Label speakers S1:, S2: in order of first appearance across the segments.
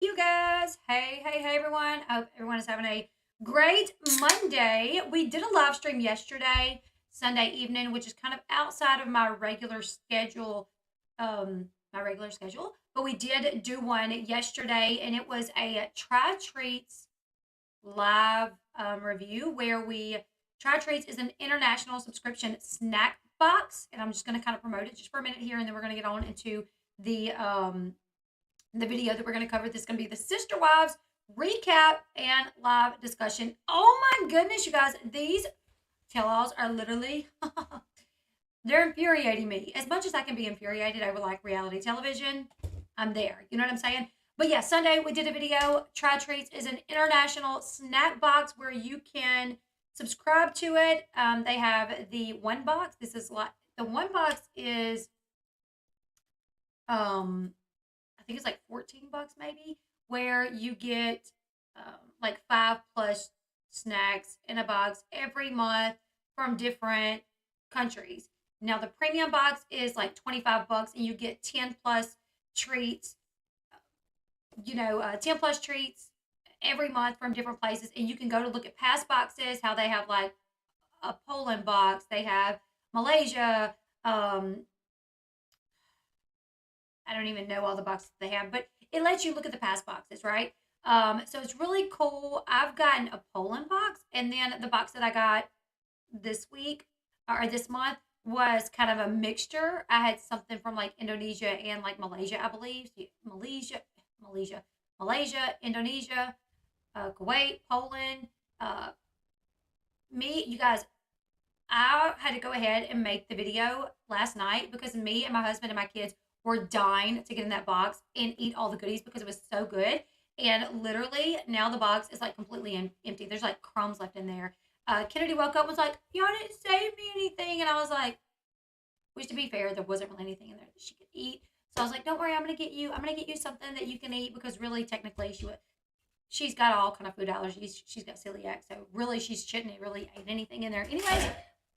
S1: You guys, hey everyone. I hope everyone is having a great Monday. We did a live stream yesterday, Sunday evening, which is kind of outside of my regular schedule. But we did do one yesterday, and it was a Try Treats live review where we Try Treats is an international subscription snack box, and I'm just going to kind of promote it just for a minute here, and then we're going to get on into the video that we're going to cover. This is going to be the Sister Wives recap and live discussion. Oh my goodness, you guys, these tell-alls are literally they're infuriating me. As much as I can be infuriated over like reality television, I'm there. You know what I'm saying? But yeah, Sunday we did a video. Try Treats is an international snack box where you can subscribe to it. They have the one box. This is like the one box is I think it's like 14 bucks maybe, where you get like 5+ snacks in a box every month from different countries. Now the premium box is like 25 bucks and you get 10 plus treats, 10 plus treats every month from different places. And you can go to look at past boxes, how they have like a Poland box, they have Malaysia, I don't even know all the boxes they have, but it lets you look at the past boxes, right? So it's really cool. I've gotten a Poland box, and then the box that I got this week or this month was kind of a mixture. I had something from like Indonesia and like Malaysia, I believe. Yeah, Malaysia, Indonesia, Kuwait, Poland. Uh, you guys, I had to go ahead and make the video last night because me and my husband and my kids were dying to get in that box and eat all the goodies because it was so good. And literally now the box is like completely empty. There's like crumbs left in there. Kennedy woke up and was like, "Y'all didn't save me anything," and I was like, which to be fair, there wasn't really anything in there that she could eat. So I was like, "Don't worry, I'm gonna get you something that you can eat because really, technically, she's got all kind of food allergies. She's got celiac, so really, she shouldn't have really ate anything in there, anyways."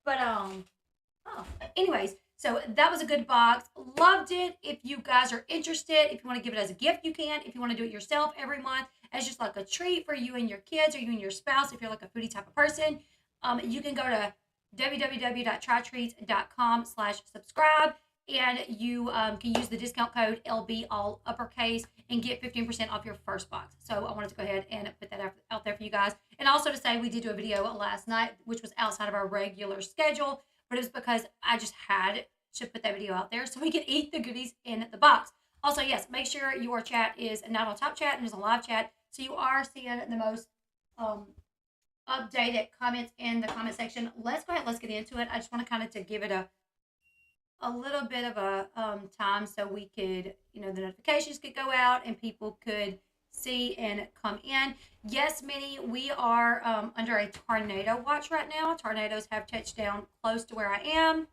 S1: But oh, anyways, so that was a good box. Loved it. If you guys are interested, if you want to give it as a gift, you can. If you want to do it yourself every month as just like a treat for you and your kids or you and your spouse, if you're like a foodie type of person, you can go to www.trytreats.com/subscribe and you can use the discount code LB all uppercase and get 15% off your first box. So I wanted to go ahead and put that out there for you guys. And also to say we did do a video last night, which was outside of our regular schedule, but it was because I just had to put that video out there so we could eat the goodies in the box. Also, yes, make sure your chat is not on top chat and is a live chat, so you are seeing the most um, updated comments in the comment section. Let's go ahead, let's get into it. I just want to kind of to give it a little bit of a time so we could, the notifications could go out and people could see and come in. Yes, Minnie, we are under a tornado watch right now. Tornadoes have touched down close to where I am.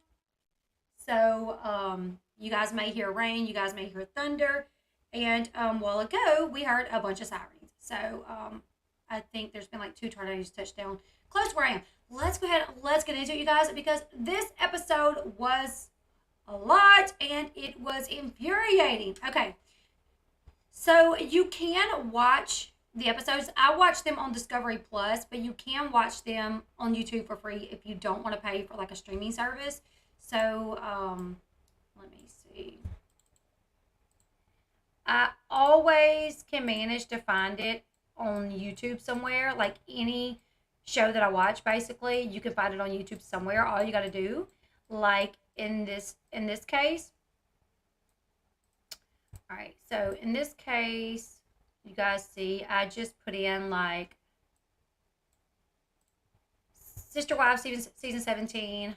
S1: So you guys may hear rain, you guys may hear thunder. And a while ago, we heard a bunch of sirens. So I think there's been like 2 tornadoes touched down close to where I am. Let's go ahead, let's get into it, you guys, because this episode was a lot and it was infuriating. Okay, so you can watch the episodes. I watch them on Discovery Plus, but you can watch them on YouTube for free if you don't want to pay for like a streaming service. So let me see. I always can manage to find it on YouTube somewhere. Like any show that I watch, basically, you can find it on YouTube somewhere. All you got to do, like in this case. All right, so in this case, you guys see, I just put in like Sister Wives season 17,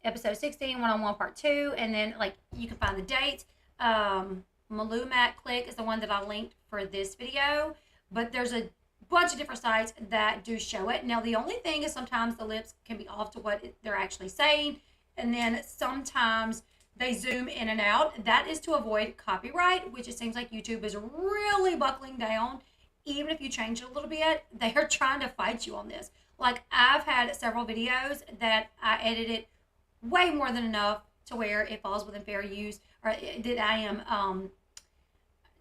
S1: episode 16, one-on-one part 2, and then like you can find the dates. Malumat Click is the one that I linked for this video, but there's a bunch of different sites that do show it. Now the only thing is sometimes the lips can be off to what they're actually saying, and then sometimes they zoom in and out. That is to avoid copyright, which it seems like YouTube is really buckling down. Even if you change it a little bit, they are trying to fight you on this. Like I've had several videos that I edited way more than enough to where it falls within fair use, or that I am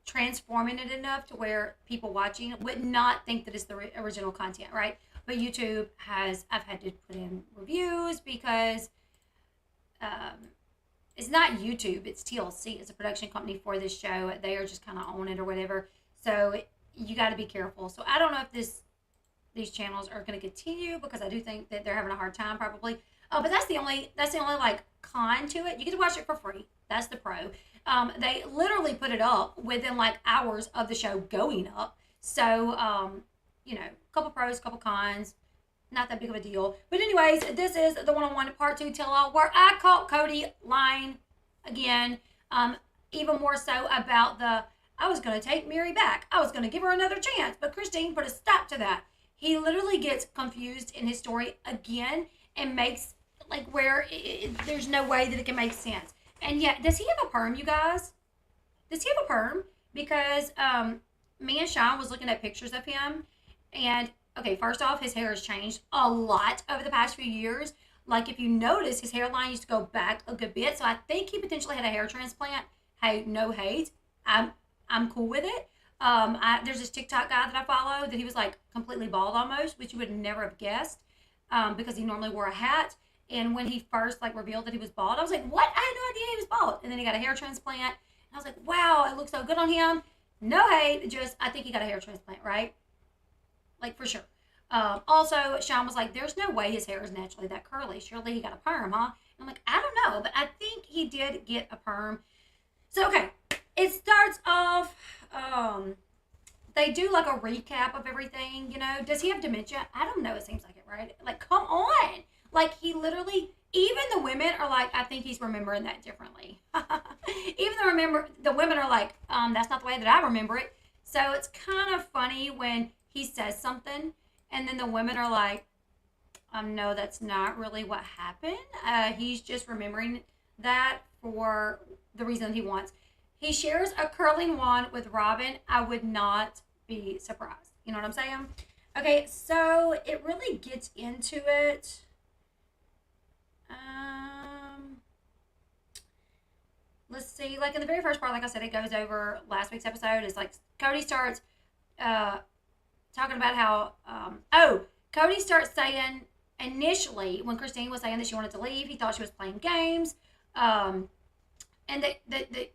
S1: transforming it enough to where people watching it would not think that it's the original content, right? But YouTube I've had to put in reviews because it's not YouTube, it's TLC. It's a production company for this show. They are just kind of on it or whatever. So you got to be careful. So I don't know if these channels are going to continue because I do think that they're having a hard time probably. But that's the only like con to it. You get to watch it for free. That's the pro. They literally put it up within like hours of the show going up. So, you know, couple pros, couple cons. Not that big of a deal. But anyways, this is the one-on-one part 2 tell-all where I caught Kody lying again. Even more so about I was going to take Mary back. I was going to give her another chance. But Christine put a stop to that. He literally gets confused in his story again and makes like where there's no way that it can make sense. And yet, does he have a perm, you guys? Does he have a perm? Because me and Sean was looking at pictures of him. And, okay, first off, his hair has changed a lot over the past few years. Like, if you notice, his hairline used to go back a good bit. So I think he potentially had a hair transplant. Hey, no hate. I'm cool with it. There's this TikTok guy that I follow that he was, like, completely bald almost, which you would never have guessed because he normally wore a hat. And when he first like revealed that he was bald, I was like, what? I had no idea he was bald. And then he got a hair transplant. And I was like, wow, it looks so good on him. No hate, just I think he got a hair transplant, right? Like for sure. Also, Sean was like, there's no way his hair is naturally that curly. Surely he got a perm, huh? And I'm like, I don't know, but I think he did get a perm. So, okay, it starts off, they do like a recap of everything, you know. Does he have dementia? I don't know. It seems like it, right? Like, come on. Like, he literally, even the women are like, I think he's remembering that differently. Even the women are like, that's not the way that I remember it. So it's kind of funny when he says something, and then the women are like, no, that's not really what happened. He's just remembering that for the reason he wants. He shares a curling wand with Robin. I would not be surprised. You know what I'm saying? Okay, so it really gets into it. Let's see, like in the very first part, like I said, it goes over last week's episode. It's like Kody starts talking about how Kody starts saying initially when Christine was saying that she wanted to leave, he thought she was playing games, and that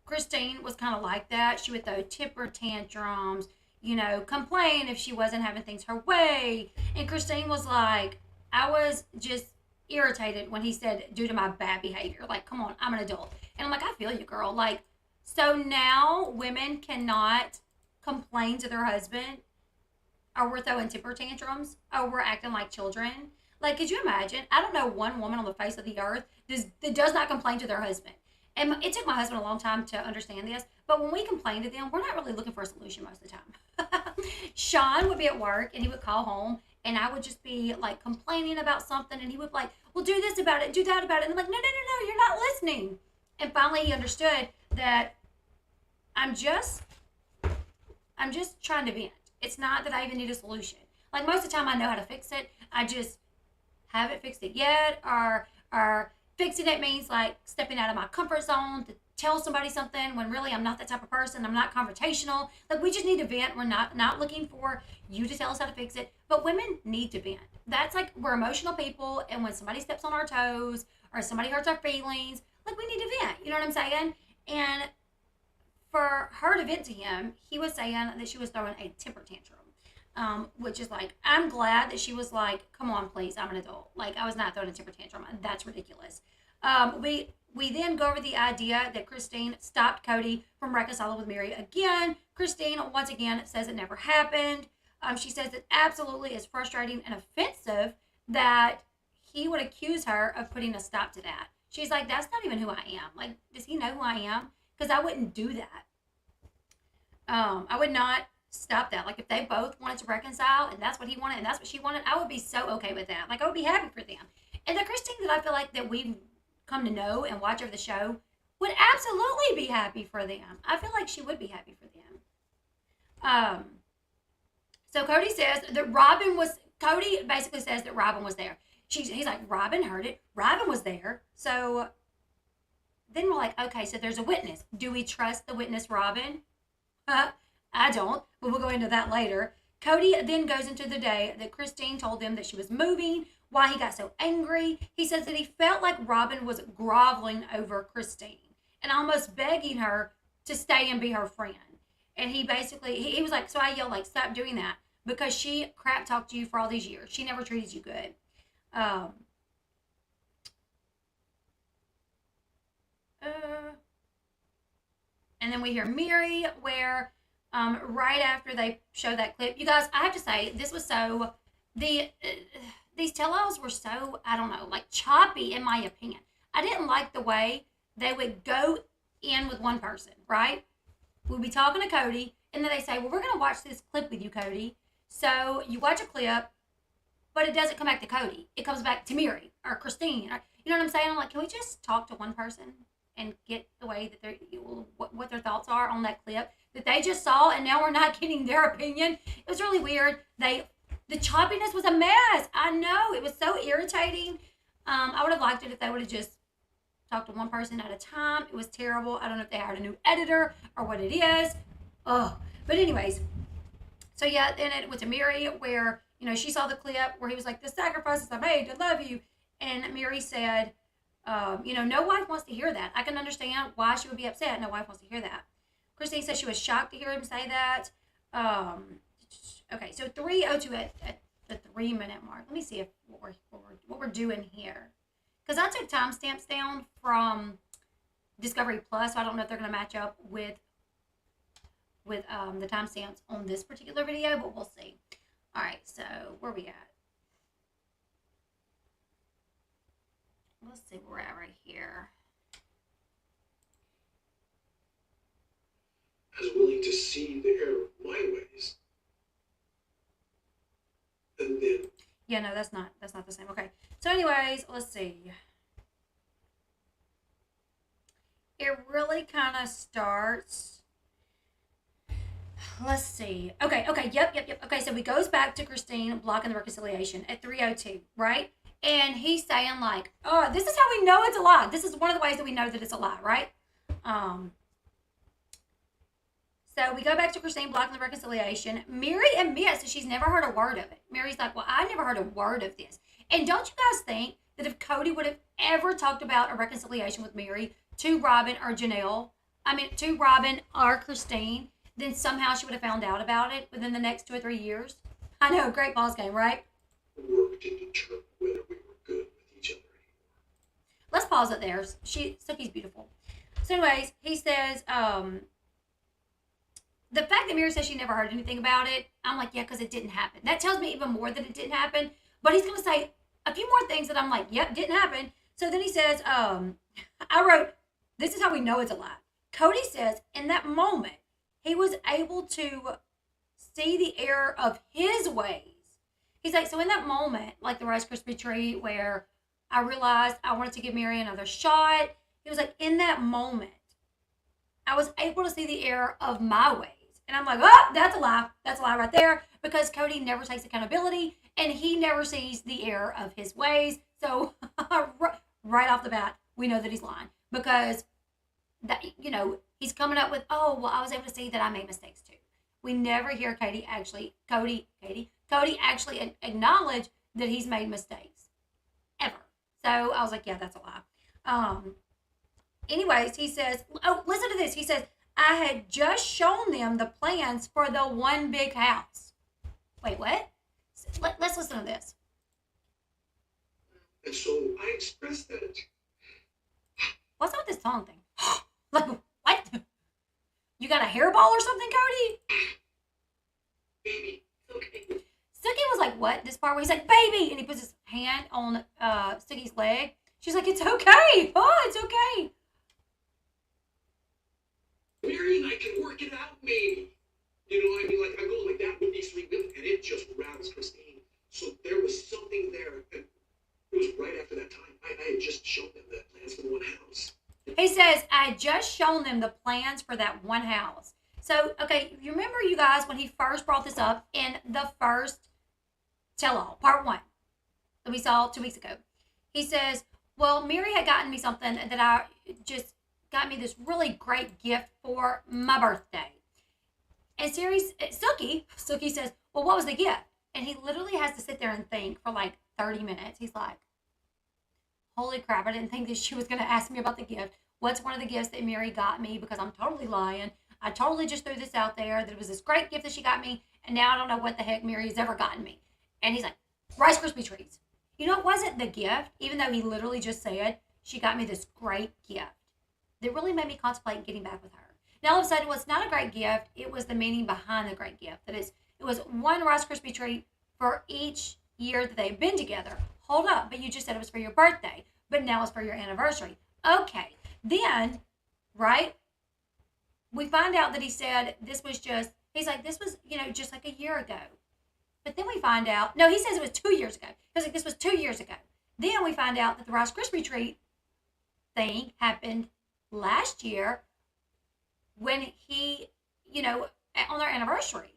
S1: Christine was kind of like that. She would throw temper tantrums, you know, complain if she wasn't having things her way, and Christine was like, I was just irritated when he said due to my bad behavior. Like, come on, I'm an adult. And I'm like, I feel you, girl. Like, so now women cannot complain to their husband, or we're throwing temper tantrums, or we're acting like children. Like, could you imagine? I don't know one woman on the face of the earth that does not complain to their husband. And it took my husband a long time to understand this, but when we complain to them, we're not really looking for a solution most of the time. Sean would be at work and he would call home, and I would just be like complaining about something, and he would be like, well, do this about it, do that about it. And I'm like, no, you're not listening. And finally he understood that I'm just trying to vent. It's not that I even need a solution. Like most of the time I know how to fix it. I just haven't fixed it yet, or fixing it means like stepping out of my comfort zone to tell somebody something when really I'm not that type of person. I'm not confrontational. Like, we just need to vent. We're not looking for you to tell us how to fix it. But women need to vent. That's like, we're emotional people, and when somebody steps on our toes or somebody hurts our feelings, like, we need to vent. You know what I'm saying? And for her to vent to him, he was saying that she was throwing a temper tantrum, which is like, I'm glad that she was like, come on, please, I'm an adult. Like, I was not throwing a temper tantrum. That's ridiculous. We then go over the idea that Christine stopped Kody from reconciling with Mary again. Christine, once again, says it never happened. She says it absolutely is frustrating and offensive that he would accuse her of putting a stop to that. She's like, that's not even who I am. Like, does he know who I am? Because I wouldn't do that. I would not stop that. Like, if they both wanted to reconcile and that's what he wanted and that's what she wanted, I would be so okay with that. Like, I would be happy for them. And the Christine that I feel like that we've come to know and watch over the show would absolutely be happy for them. I feel like she would be happy for them. So Kody says that Kody basically says that Robin was there. He's like, Robin heard it. Robin was there. So then we're like, okay, so there's a witness. Do we trust the witness, Robin? I don't, but we'll go into that later. Kody then goes into the day that Christine told him that she was moving, why he got so angry. He says that he felt like Robin was groveling over Christine and almost begging her to stay and be her friend. And he basically, he was like, so I yelled, like, stop doing that because she crap talked to you for all these years. She never treated you good. Um, and then we hear Mary where right after they show that clip, you guys, I have to say, this was so, these tell-alls were so, I don't know, like choppy in my opinion. I didn't like the way they would go in with one person, right? We'll be talking to Kody, and then they say, well, we're going to watch this clip with you, Kody. So you watch a clip, but it doesn't come back to Kody. It comes back to Mary or Christine. Or, you know what I'm saying? I'm like, can we just talk to one person and get the way that they're, what their thoughts are on that clip that they just saw, and now we're not getting their opinion? It was really weird. The choppiness was a mess. I know. It was so irritating. I would have liked it if they would have just talked to one person at a time. It was terrible. I don't know if they hired a new editor or what it is. Oh, but anyways, so yeah, then it went to Mary where, you know, she saw the clip where he was like, the sacrifices I made to love you. And Mary said, you know, no wife wants to hear that. I can understand why she would be upset. No wife wants to hear that. Christine said she was shocked to hear him say that. Okay, so 3:02 at the 3-minute mark. Let me see if what we're doing here. Because I took timestamps down from Discovery Plus, so I don't know if they're going to match up with the timestamps on this particular video, but we'll see. All right, so where are we at? Let's see where we're at right here.
S2: As willing to see the error of my ways. And then...
S1: Yeah, no, that's not the same. Okay, so anyways, let's see. It really kind of starts... Let's see. Okay, yep. Okay, so he goes back to Christine blocking the reconciliation at 3:02, right? And he's saying like, oh, this is how we know it's a lie. This is one of the ways that we know that it's a lie, right? So we go back to Christine blocking the reconciliation. Mary admits that she's never heard a word of it. Mary's like, well, I never heard a word of this. And don't you guys think that if Kody would have ever talked about a reconciliation with Mary to Robin or to Robin or Christine, then somehow she would have found out about it within the next 2 or 3 years? I know, great pause game, right?
S2: Work to determine whether we were good with each other anymore.
S1: Let's pause it there. Sookie's beautiful. So anyways, he says, the fact that Mary says she never heard anything about it, I'm like, yeah, because it didn't happen. That tells me even more that it didn't happen. But he's going to say a few more things that I'm like, yep, didn't happen. So then he says, I wrote, this is how we know it's a lie. Kody says in that moment, he was able to see the error of his ways. He's like, so in that moment, like the Rice Krispie treat where I realized I wanted to give Mary another shot, he was like, in that moment, I was able to see the error of my ways. And I'm like, oh, that's a lie. That's a lie right there, because Kody never takes accountability and he never sees the error of his ways. So right off the bat, we know that he's lying, because that, you know, he's coming up with, oh, well, I was able to see that I made mistakes too. We never hear Kody actually acknowledge that he's made mistakes ever. So I was like, yeah, that's a lie. Anyways, he says, oh, listen to this. He says, I had just shown them the plans for the one big house. Wait, what? Let's listen to this.
S2: And so I expressed that.
S1: What's up with this tongue thing? Like, what? You got a hairball or something, Kody?
S2: Baby, okay.
S1: Suki was like, what? This part where he's like, baby, and he puts his hand on Suki's leg. She's like, it's okay. Oh, it's okay.
S2: Mary and I can work it out, maybe. You know what I mean? Like, I go like that with these 3 women, and it just rattles Christine. So there was something there, and it was right after that time. I had just shown them the plans for the one house.
S1: He says, I had just shown them the plans for that one house. So, okay, you remember, you guys, when he first brought this up in the first tell-all, part 1, that we saw 2 weeks ago. He says, well, Mary had gotten me something that I just got me this really great gift for my birthday. And Sookie says, well, what was the gift? And he literally has to sit there and think for like 30 minutes. He's like, holy crap, I didn't think that she was going to ask me about the gift. What's one of the gifts that Mary got me? Because I'm totally lying. I totally just threw this out there that it was this great gift that she got me. And now I don't know what the heck Mary has ever gotten me. And he's like, Rice Krispie treats. You know, it wasn't the gift, even though he literally just said, she got me this great gift. That really made me contemplate getting back with her. Now, all of a sudden, it was not a great gift. It was the meaning behind the great gift. That is, it was one Rice Krispie treat for each year that they've been together. Hold up, but you just said it was for your birthday. But now it's for your anniversary. Okay. Then, right, we find out that he said this was just, he's like, this was, just like a year ago. But then we find out, no, he says it was 2 years ago. He's like, this was 2 years ago. Then we find out that the Rice Krispie treat thing happened last year when he, on their anniversary.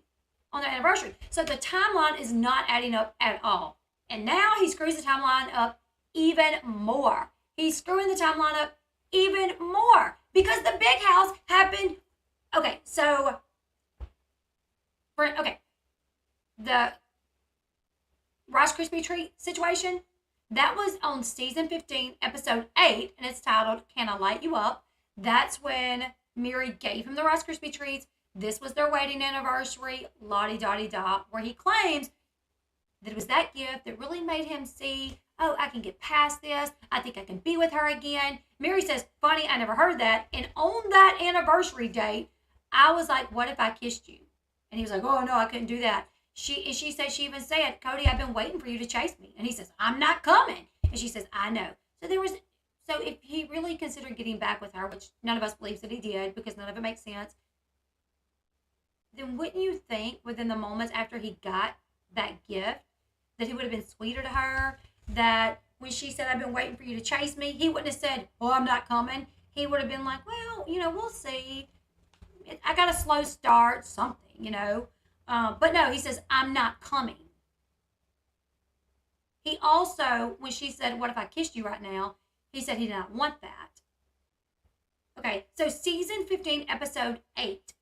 S1: So the timeline is not adding up at all. And now he screws the timeline up even more. He's screwing the timeline up even more because the big house happened. Okay, so, the Rice Krispie treat situation, that was on season 15, episode 8, and it's titled, Can I Light You Up? That's when Mary gave him the Rice Krispie treats. This was their wedding anniversary, la-di-da-di-da, where he claims that it was that gift that really made him see, oh, I can get past this. I think I can be with her again. Mary says, funny, I never heard that. And on that anniversary date, I was like, what if I kissed you? And he was like, oh, no, I couldn't do that. She even said, Kody, I've been waiting for you to chase me. And he says, I'm not coming. And she says, I know. So if he really considered getting back with her, which none of us believes that he did because none of it makes sense, then wouldn't you think within the moments after he got that gift that he would have been sweeter to her? That when she said, I've been waiting for you to chase me, he wouldn't have said, oh, I'm not coming. He would have been like, well, we'll see. I got a slow start, something, But no, he says, I'm not coming. He also, when she said, what if I kissed you right now? He said he did not want that. Okay, so season 15, episode 8,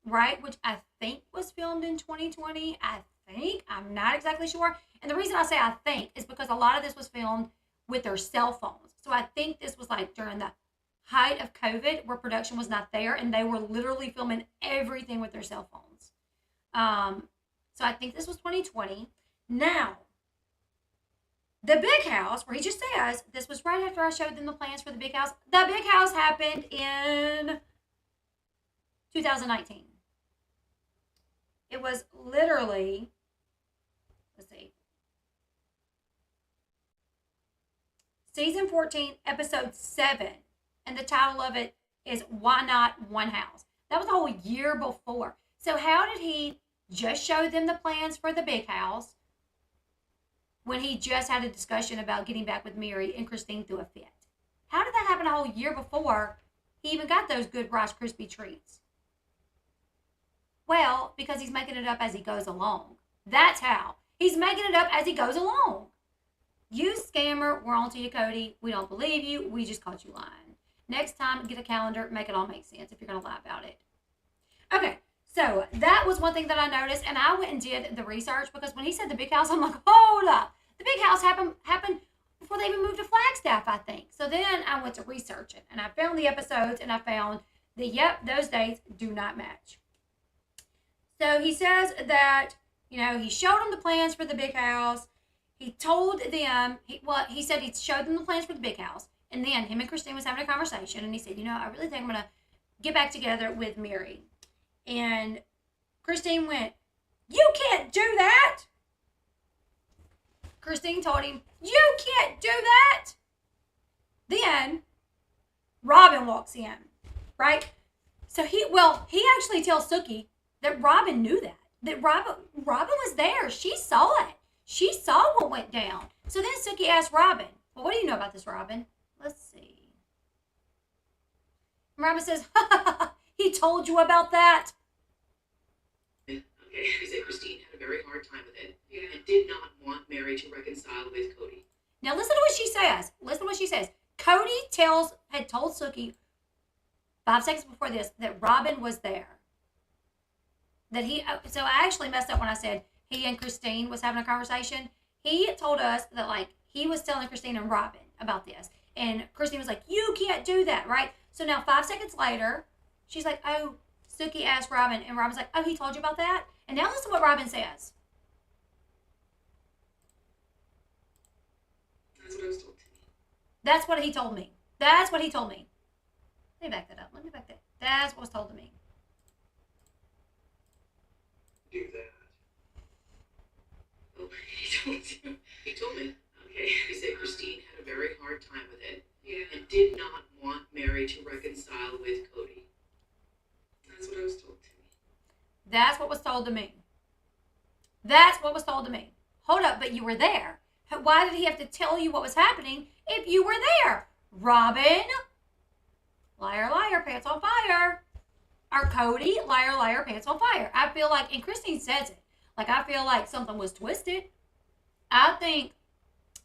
S1: right? Which I think was filmed in 2020. I'm not exactly sure. And the reason I say I think is because a lot of this was filmed with their cell phones. So I think this was like during the height of COVID where production was not there and they were literally filming everything with their cell phones. So I think this was 2020. Now, the big house, where he just says, this was right after I showed them the plans for the big house. The big house happened in 2019. It was literally, let's see, season 14, episode 7. And the title of it is Why Not One House? That was a whole year before. So how did he just show them the plans for the big house when he just had a discussion about getting back with Mary and Christine through a fit? How did that happen a whole year before he even got those good Rice Krispie treats? Well, because he's making it up as he goes along. That's how. He's making it up as he goes along. You scammer, we're on to you, Kody. We don't believe you. We just caught you lying. Next time, get a calendar. Make it all make sense if you're going to lie about it. Okay, so that was one thing that I noticed. And I went and did the research because when he said the big house, I'm like, hold up. The big house happened before they even moved to Flagstaff, I think. So then I went to research it. And I found the episodes and I found that, yep, those dates do not match. So he says that, he showed them the plans for the big house. He told them, he said he showed them the plans for the big house. And then him and Christine was having a conversation. And he said, I really think I'm going to get back together with Mary. And Christine went, you can't do that. Christine told him, you can't do that. Then Robin walks in, right? So he actually tells Sookie that Robin knew that Robin was there. She saw it. She saw what went down. So then Sookie asked Robin, well, what do you know about this, Robin? Let's see. Robin says, he told you about that.
S2: Okay, he said Christine had a very hard time with it and did not want Mary to reconcile with Kody.
S1: Now listen to what she says. Kody had told Sookie 5 seconds before this that Robin was there. that so I actually messed up when I said he and Christine was having a conversation. He told us that like he was telling Christine and Robin about this, and Christine was like, "You can't do that, right?" So now 5 seconds later, she's like, "Oh, Suki asked Robin," and Robin's like, "Oh, he told you about that?" And now listen to what Robin says.
S2: That's what I was told to me.
S1: That's what he told me. That's what he told me. Let me back that up. Let me back that. That's what was told to me.
S2: Do that. Oh, he told you. He told me. Okay. He said Christine had a very hard time with it. Yeah. And did not want Mary to reconcile with Kody. That's what I was told to me.
S1: That's what was told to me. That's what was told to me. Hold up, but you were there. Why did he have to tell you what was happening if you were there? Robin, liar, liar, pants on fire. Or Kody, liar, liar, pants on fire. I feel like, and Christine says it, like I feel like something was twisted. I think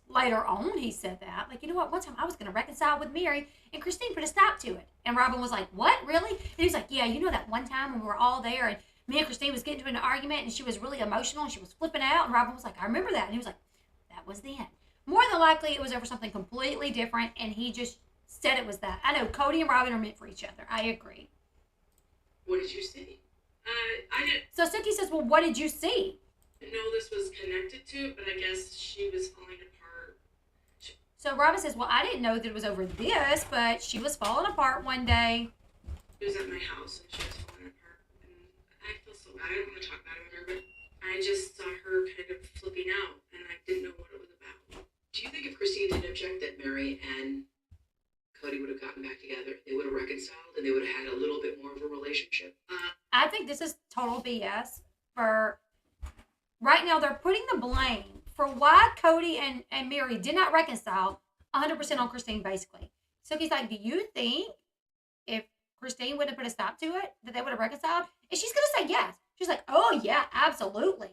S1: later on he said that. Like, you know what? One time I was going to reconcile with Mary, and Christine put a stop to it. And Robin was like, what? Really? And he was like, yeah, you know that one time when we were all there, and me and Christine was getting into an argument, and she was really emotional, and she was flipping out, and Robin was like, I remember that. And he was like, that was then. More than likely, it was over something completely different, and he just said it was that. I know Kody and Robin are meant for each other. I agree.
S2: What did you see? I didn't.
S1: So Suki says, well, what did you see?
S2: know this was connected to it, but I guess she was falling apart.
S1: So Robin says, well, I didn't know that it was over this, but she was falling apart one day.
S2: She was at my house and she was falling apart. And I feel so bad. I don't want to talk bad about her, but I just saw her kind of flipping out and I didn't know what it was about. Do you think if Christine didn't object that Mary and Kody would have gotten back together, they would have reconciled and they would have had a little bit more of a relationship?
S1: I think this is total BS. For right now, they're putting the blame for why Kody and Mary did not reconcile 100% on Christine, basically. So he's like, do you think if Christine would have put a stop to it, that they would have reconciled? And she's going to say yes. She's like, oh, yeah, absolutely.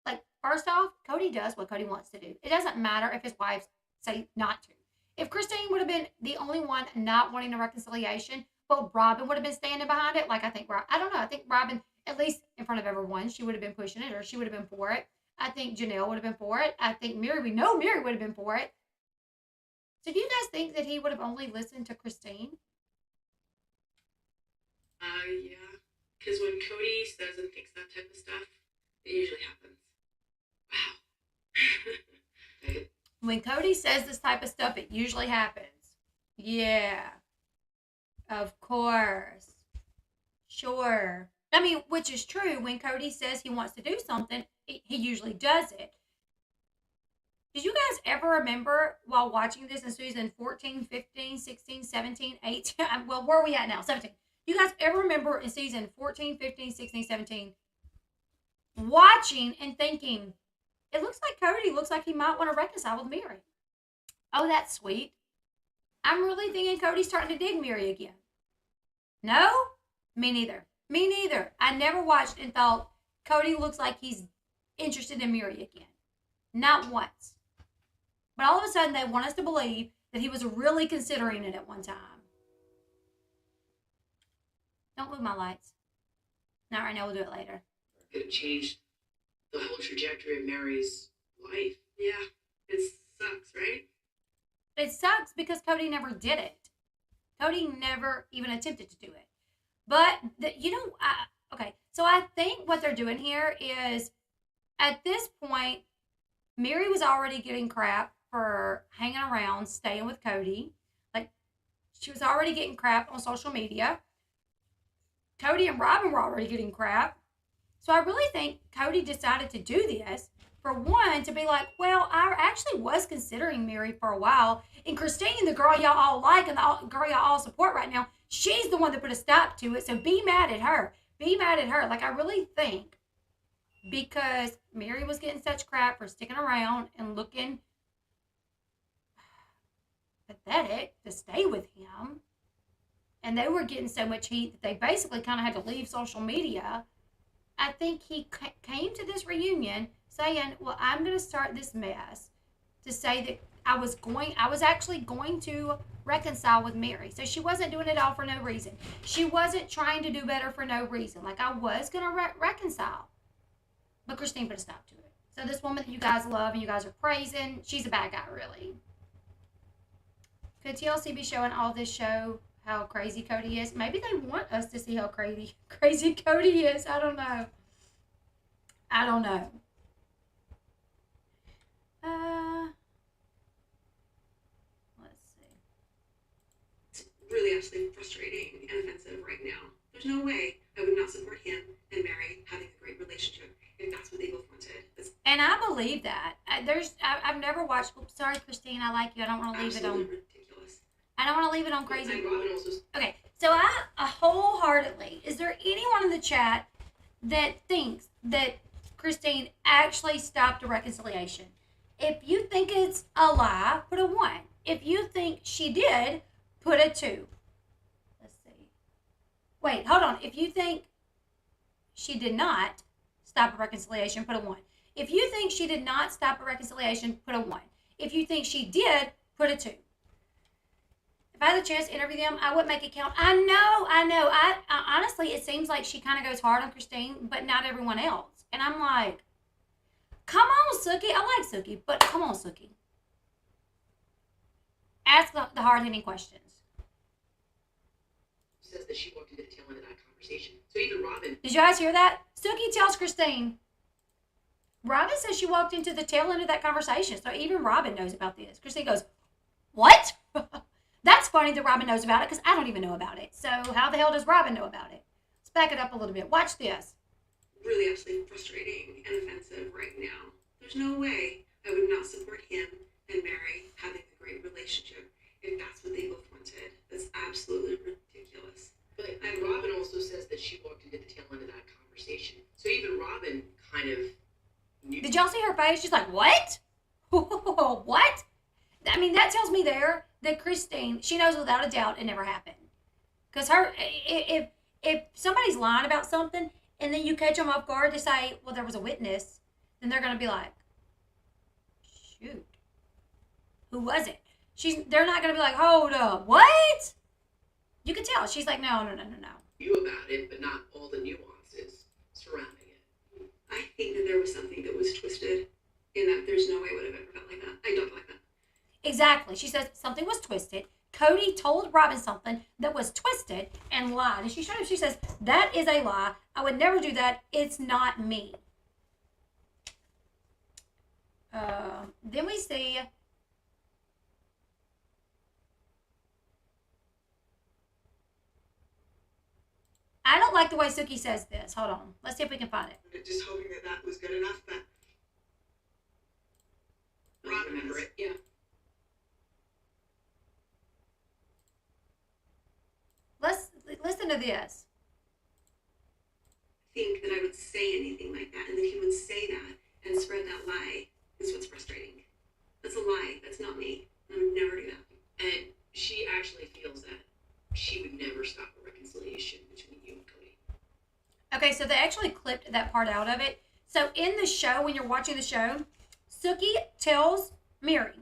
S1: Like, first off, Kody does what Kody wants to do. It doesn't matter if his wives say not to. If Christine would have been the only one not wanting a reconciliation, but Robin would have been standing behind it, like I think Robin, at least in front of everyone, she would have been pushing it, or she would have been for it. I think Janelle would have been for it. I think Mary would have been for it. So do you guys think that he would have only listened to Christine?
S2: Yeah. Because when Kody says and thinks that type of stuff, it usually happens. Wow.
S1: When Kody says this type of stuff, it usually happens. Yeah. Of course. Sure. I mean, which is true. When Kody says he wants to do something, he usually does it. Did you guys ever remember while watching this in season 14, 15, 16, 17, 18? Well, where are we at now? 17. You guys ever remember in season 14, 15, 16, 17 watching and thinking, it looks like Kody looks like he might want to reconcile with Mary. Oh, that's sweet. I'm really thinking Cody's starting to dig Mary again. No? Me neither. Me neither. I never watched and thought Kody looks like he's interested in Mary again. Not once. But all of a sudden, they want us to believe that he was really considering it at one time. Don't move my lights. Not right now. We'll do it later.
S2: Could have changed the whole trajectory of Mary's life. Yeah. It sucks, right?
S1: It sucks because Kody never did it. Kody never even attempted to do it. But, okay. So I think what they're doing here is, at this point, Mary was already getting crap for hanging around, staying with Kody. Like, she was already getting crap on social media. Kody and Robin were already getting crap. So I really think Kody decided to do this, for one, to be like, well, I actually was considering Mary for a while. And Christine, the girl y'all all like and the girl y'all all support right now, she's the one that put a stop to it. So be mad at her. Be mad at her. Like, I really think because Mary was getting such crap for sticking around and looking pathetic to stay with him, and they were getting so much heat that they basically kind of had to leave social media. I think he came to this reunion saying, well, I'm going to start this mess to say that I was actually going to reconcile with Mary. So she wasn't doing it all for no reason. She wasn't trying to do better for no reason. Like, I was going to reconcile. But Christine put a stop to it. So this woman that you guys love and you guys are praising, she's a bad guy, really. Could TLC be showing all this show how crazy Kody is? Maybe they want us to see how crazy Kody is. I don't know. Let's see.
S3: It's really absolutely frustrating and offensive right now. There's no way I would not support him and Mary having a great relationship if that's what they both wanted.
S1: And I believe that. I've never watched. Oops, sorry, Christine. I like you. I don't want to leave it on.
S3: Ridiculous.
S1: I don't want to leave it on crazy.
S3: And Robin also.
S1: Okay, so I wholeheartedly. Is there anyone in the chat that thinks that Christine actually stopped a reconciliation? If you think it's a lie, put a 1. If you think she did, put a 2. Let's see. Wait, hold on. If you think she did not stop a reconciliation, put a 1. If you think she did not stop a reconciliation, put a 1. If you think she did, put a 2. If I had the chance to interview them, I would make it count. I know. I honestly, it seems like she kind of goes hard on Christine, but not everyone else. And I'm like, come on, Suki. I like Suki, but come on, Suki. Ask the hard-hitting questions.
S3: Says that she walked into the tail end of that conversation. So even Robin.
S1: Did you guys hear that? Suki tells Christine. Robin says she walked into the tail end of that conversation. So even Robin knows about this. Christine goes, what? That's funny that Robin knows about it because I don't even know about it. So how the hell does Robin know about it? Let's back it up a little bit. Watch this.
S3: Really absolutely frustrating and offensive right now. There's no way I would not support him and Mary having a great relationship if that's what they both wanted. That's absolutely ridiculous.
S2: And Robin also says that she walked into the tail end of that conversation. So even Robin kind of knew.
S1: Did y'all see her face? She's like, what? What? I mean, that tells me there that Christine, she knows without a doubt it never happened. Because if somebody's lying about something and then you catch them off guard to say, well, there was a witness, then they're going to be like, shoot, who was it? They're not going to be like, hold up, what? You can tell. She's like, no.
S2: Knew about it, but not all the nuances surrounding it.
S3: I think that there was something that was twisted in that there's no way I would have ever felt like that. I don't feel like that.
S1: Exactly. She says something was twisted. Kody told Robin something that was twisted and lied. And she says, that is a lie. I would never do that. It's not me. Then we see... I don't like the way Suki says this. Hold on. Let's see if we can find it.
S3: Just hoping that that was good enough, but...
S2: I remember it. Yeah.
S1: Let's listen to this.
S3: Think that I would say anything like that and that he would say that and spread that lie is what's frustrating. That's a lie. That's not me. I would never do that.
S2: And she actually feels that she would never stop a reconciliation between you and Kody.
S1: Okay, so they actually clipped that part out of it. So in the show, when you're watching the show, Suki tells Mary,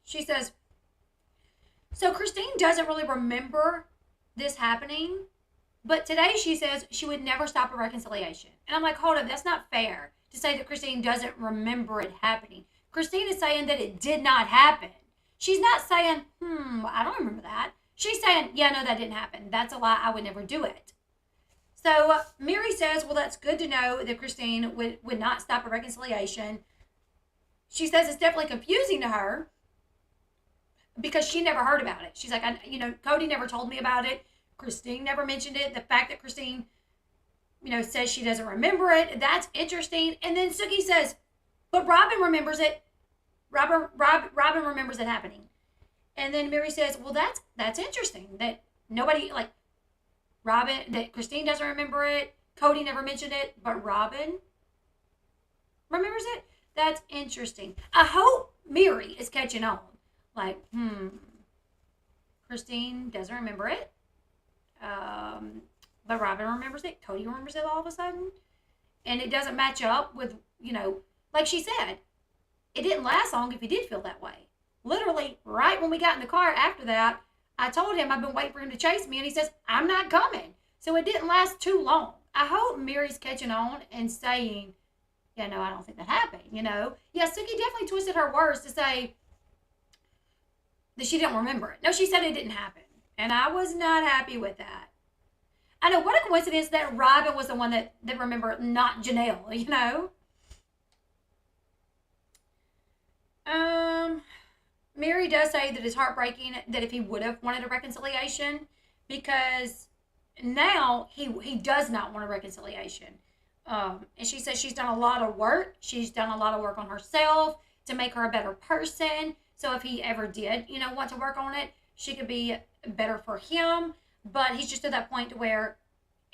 S1: she says, so Christine doesn't really remember this happening, but today she says she would never stop a reconciliation. And I'm like, hold up, that's not fair to say that Christine doesn't remember it happening. Christine is saying that it did not happen. She's not saying, I don't remember that. She's saying, yeah, no, that didn't happen. That's a lie. I would never do it. So Mary says, well, that's good to know that Christine would not stop a reconciliation. She says it's definitely confusing to her because she never heard about it. She's like, Kody never told me about it. Christine never mentioned it. The fact that Christine, says she doesn't remember it, that's interesting. And then Suki says, but Robin remembers it. Robin remembers it happening. And then Mary says, well, that's interesting that nobody, that Christine doesn't remember it. Kody never mentioned it, but Robin remembers it. That's interesting. I hope Mary is catching on. Christine doesn't remember it. But Robin remembers it. Kody remembers it all of a sudden. And it doesn't match up with, like she said, it didn't last long if you did feel that way. literally right when we got in the car after that, I told him I've been waiting for him to chase me, and he says, I'm not coming. So it didn't last too long. I hope Mary's catching on and saying, yeah, no, I don't think that happened, you know? Yeah, Suki definitely twisted her words to say that she didn't remember it. No, she said it didn't happen. And I was not happy with that. I know, what a coincidence that Robin was the one that remembered, not Janelle, you know? Mary does say that it's heartbreaking that if he would have wanted a reconciliation, because now he does not want a reconciliation. And she says she's done a lot of work. She's done a lot of work on herself to make her a better person. So if he ever did, you know, want to work on it, she could be better for him. But he's just to that point to where,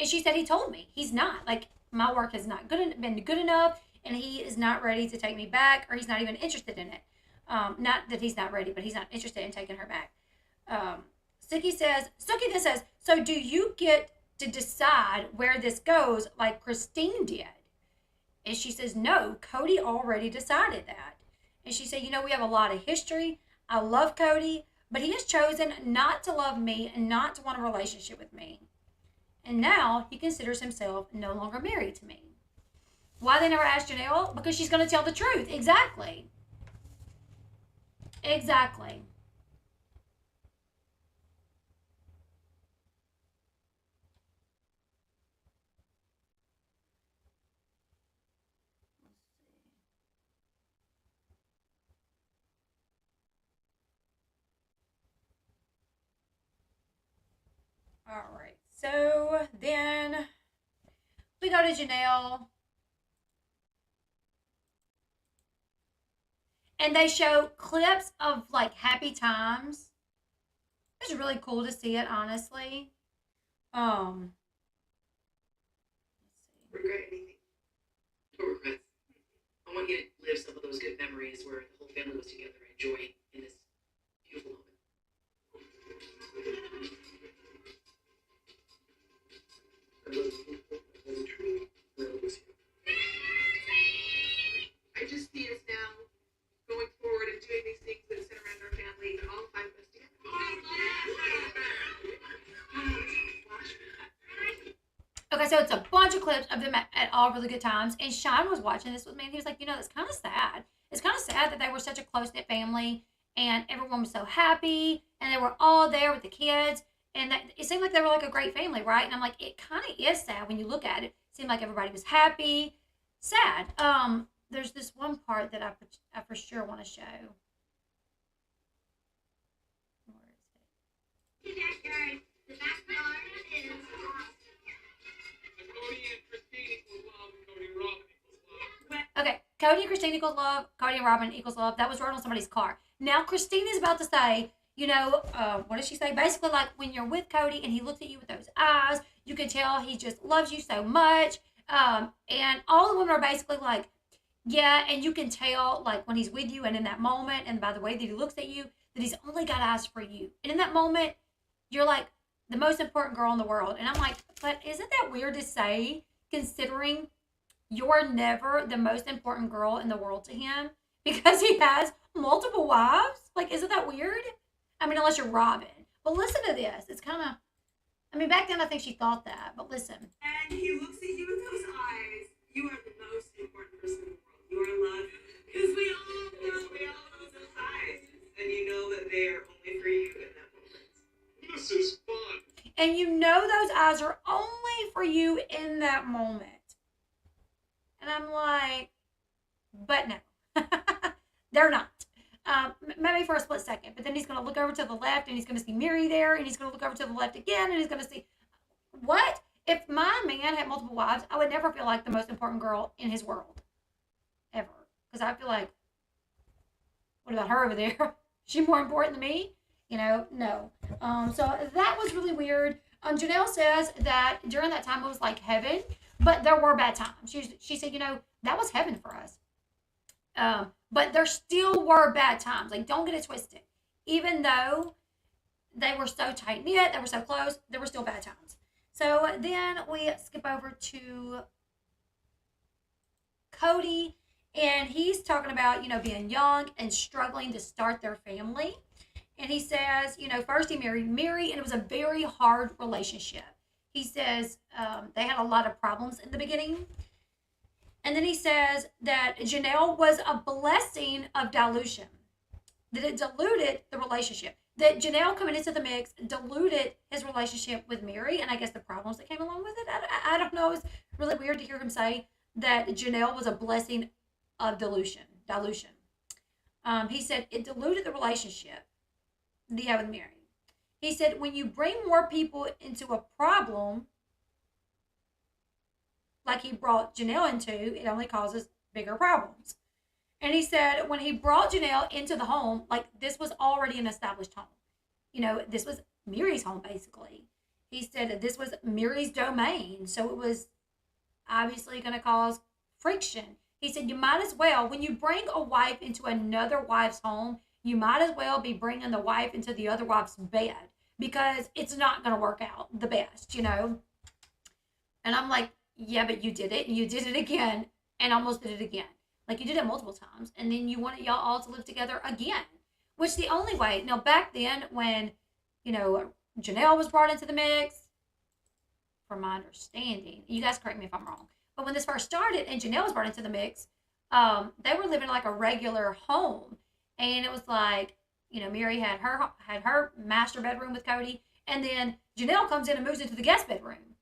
S1: and she said he told me he's not, like, my work has not been good enough, and he is not ready to take me back, or he's not even interested in it. Not that he's not ready, but he's not interested in taking her back. Suki then says, so do you get to decide where this goes like Christine did? And she says, no, Kody already decided that. And she said, you know, we have a lot of history. I love Kody, but he has chosen not to love me and not to want a relationship with me. And now he considers himself no longer married to me. Why they never asked Janelle? Because she's going to tell the truth. Exactly. Exactly. All right. So then we go to Janelle. And they show clips of like happy times. It's really cool to see it, honestly. Um,
S3: Regret anything? No regrets. I want you to live some of those good memories where the whole family was together and enjoying in this beautiful moment. I just see us now going forward and doing these things that center around our family and all five of us together.
S1: okay, so it's a bunch of clips of them at all really good times. And Sean was watching this with me, and he was like, you know, that's kind of sad. It's kind of sad that they were such a close-knit family, and everyone was so happy, and they were all there with the kids. And that, it seemed like they were like a great family, right? And I'm like, it kind of is sad when you look at it. It seemed like everybody was happy. Sad. There's this one part that I for sure want to show. Where is it?
S2: The best part is Kody and Christine equals love, and Kody and Robin equals love.
S1: Okay, Kody and Christine equals love. Kody and Robin equals love. That was written on somebody's car. Now Christine is about to say, you know, what does she say? Basically, like when you're with Kody and he looks at you with those eyes, you can tell he just loves you so much. And all the women are basically like, yeah, and you can tell like when he's with you and in that moment, and by the way that he looks at you, that he's only got eyes for you. And in that moment, you're like the most important girl in the world. And I'm like, but isn't that weird to say, considering you're never the most important girl in the world to him because he has multiple wives? Like, isn't that weird? I mean, unless you're Robin. But listen to this. It's kind of, I mean, back then I think she thought that, but listen.
S3: And he looks at you with those eyes. You are the most important person in the world. You are loved. Because we all know those eyes. And you know that they are only for you in that moment.
S2: This is fun.
S1: And you know those eyes are only for you in that moment. And I'm like, but no. They're not. Maybe for a split second. But then he's going to look over to the left and he's going to see Mary there. And he's going to look over to the left again and he's going to see, what? If my man had multiple wives, I would never feel like the most important girl in his world. Ever. Because I feel like, what about her over there? She more important than me? You know, no. So that was really weird. Janelle says that during that time it was like heaven, but there were bad times. She said, you know, that was heaven for us. But there still were bad times. Like, don't get it twisted. Even though they were so tight-knit, they were so close, there were still bad times. So then we skip over to Kody And he's talking about, being young and struggling to start their family. And he says, first he married Mary, and it was a very hard relationship. He says they had a lot of problems in the beginning. And then he says that Janelle was a blessing of dilution, that it diluted the relationship. That Janelle coming into the mix diluted his relationship with Mary, and I guess the problems that came along with it. I don't know. It's really weird to hear him say that Janelle was a blessing of dilution. He said it diluted the relationship that he had with Mary. He said when you bring more people into a problem, like he brought Janelle into, it only causes bigger problems. And he said when he brought Janelle into the home, like this was already an established home. This was Mary's home, basically. He said that this was Mary's domain. So it was obviously going to cause friction. He said you might as well, when you bring a wife into another wife's home, you might as well be bringing the wife into the other wife's bed, because it's not going to work out the best, And I'm like, yeah, but you did it, and you did it again, and almost did it again. Like, you did it multiple times, and then you wanted y'all all to live together again, which the only way. Now, back then, when, Janelle was brought into the mix, from my understanding, you guys correct me if I'm wrong, but when this first started and Janelle was brought into the mix, they were living like a regular home, and it was like, Mary had her master bedroom with Kody, and then Janelle comes in and moves into the guest bedroom,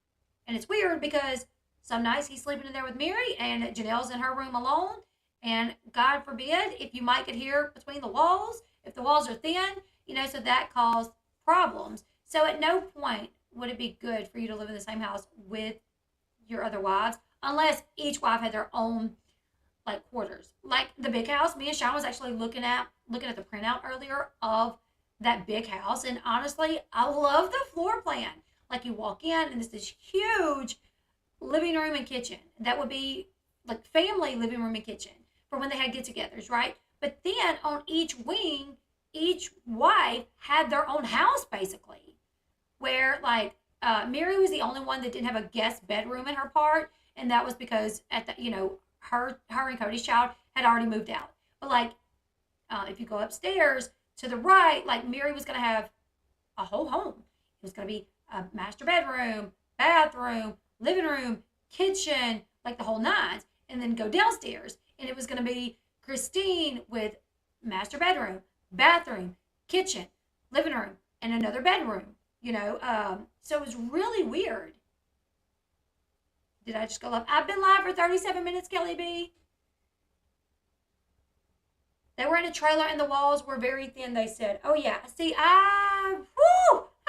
S1: and it's weird because some nights he's sleeping in there with Mary, and Janelle's in her room alone. And God forbid if you might could hear between the walls, if the walls are thin, so that caused problems. So at no point would it be good for you to live in the same house with your other wives, unless each wife had their own like quarters. Like the big house, me and Sean was actually looking at the printout earlier of that big house, and honestly, I love the floor plan. Like you walk in and it's this huge living room and kitchen. That would be like family living room and kitchen for when they had get-togethers, right? But then on each wing, each wife had their own house, basically, where like Mary was the only one that didn't have a guest bedroom in her part, and that was because at the her and Kody's child had already moved out. But like if you go upstairs to the right, like Mary was going to have a whole home. It was going to be a master bedroom, bathroom, living room, kitchen, like the whole nines, and then go downstairs, and it was going to be Christine with master bedroom, bathroom, kitchen, living room, and another bedroom. So it was really weird. Did I just go live? I've been live for 37 minutes, Kelly B. They were in a trailer and the walls were very thin, they said. Oh, yeah. See, I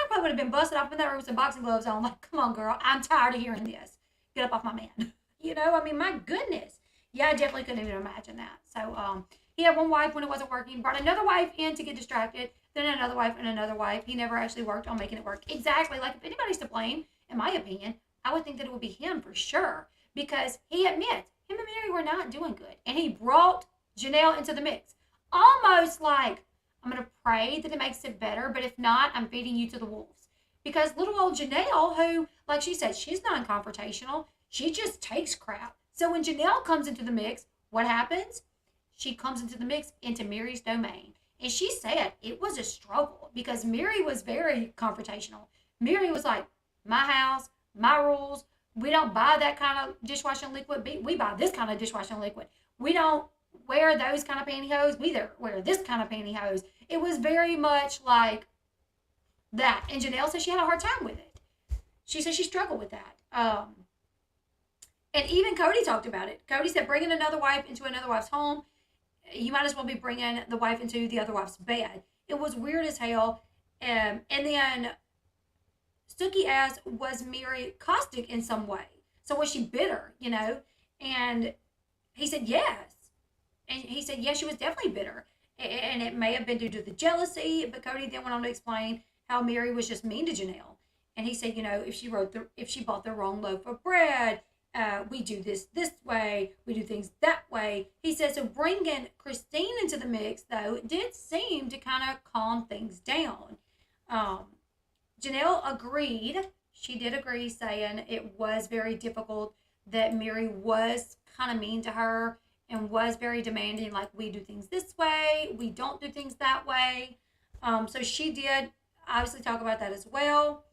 S1: probably would have been busted off in that room with some boxing gloves on. Like, come on, girl. I'm tired of hearing this. Get up off my man. My goodness. Yeah, I definitely couldn't even imagine that. So, he had one wife when it wasn't working, brought another wife in to get distracted, then another wife and another wife. He never actually worked on making it work. Exactly. Like, if anybody's to blame, in my opinion, I would think that it would be him for sure, because he admits him and Mary were not doing good. And he brought Janelle into the mix. Almost like, I'm going to pray that it makes it better, but if not, I'm feeding you to the wolves. Because little old Janelle, who, like she said, she's non-confrontational. She just takes crap. So when Janelle comes into the mix, what happens? She comes into the mix into Mary's domain. And she said it was a struggle because Mary was very confrontational. Mary was like, my house, my rules. We don't buy that kind of dishwashing liquid. We buy this kind of dishwashing liquid. We don't wear those kind of pantyhose. We wear this kind of pantyhose. It was very much like that. And Janelle said she had a hard time with it. She said she struggled with that. And even Kody talked about it. Kody said bringing another wife into another wife's home, you might as well be bringing the wife into the other wife's bed. It was weird as hell. And then Suki asked, was Mary caustic in some way? So was she bitter, And he said yes. And he said, yes, she was definitely bitter. And it may have been due to the jealousy, but Kody then went on to explain how Mary was just mean to Janelle. And he said, if she bought the wrong loaf of bread, we do this way, we do things that way. He said, so bringing Christine into the mix, though, did seem to kind of calm things down. Janelle agreed. She did agree, saying it was very difficult that Mary was kind of mean to her and was very demanding, like, we do things this way, we don't do things that way. So she did obviously talk about that as well.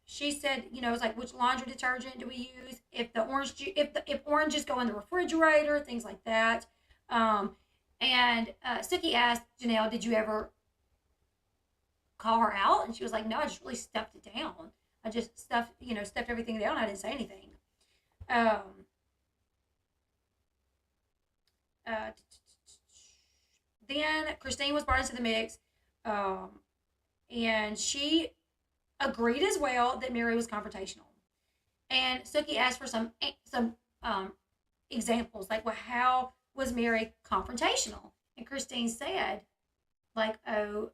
S1: She said, you know, it's like, which laundry detergent do we use? If the orange, if oranges go in the refrigerator, things like that. And Suki asked Janelle, did you ever call her out? And she was like, no, I just really stuffed it down. I just stuffed everything down. I didn't say anything. Then Christine was brought into the mix, and she agreed as well that Mary was confrontational. And Suki asked for some examples, like, well, how was Mary confrontational? And Christine said, like, oh,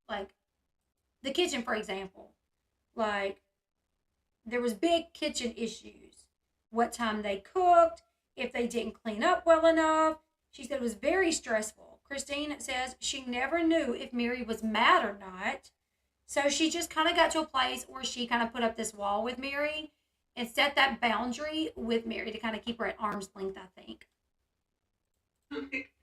S1: like the kitchen, for example, like there was big kitchen issues. What time they cooked, if they didn't clean up well enough. She said it was very stressful. Christine says she never knew if Mary was mad or not. So she just kind of got to a place where she kind of put up this wall with Mary and set that boundary with Mary to kind of keep her at arm's length, I think.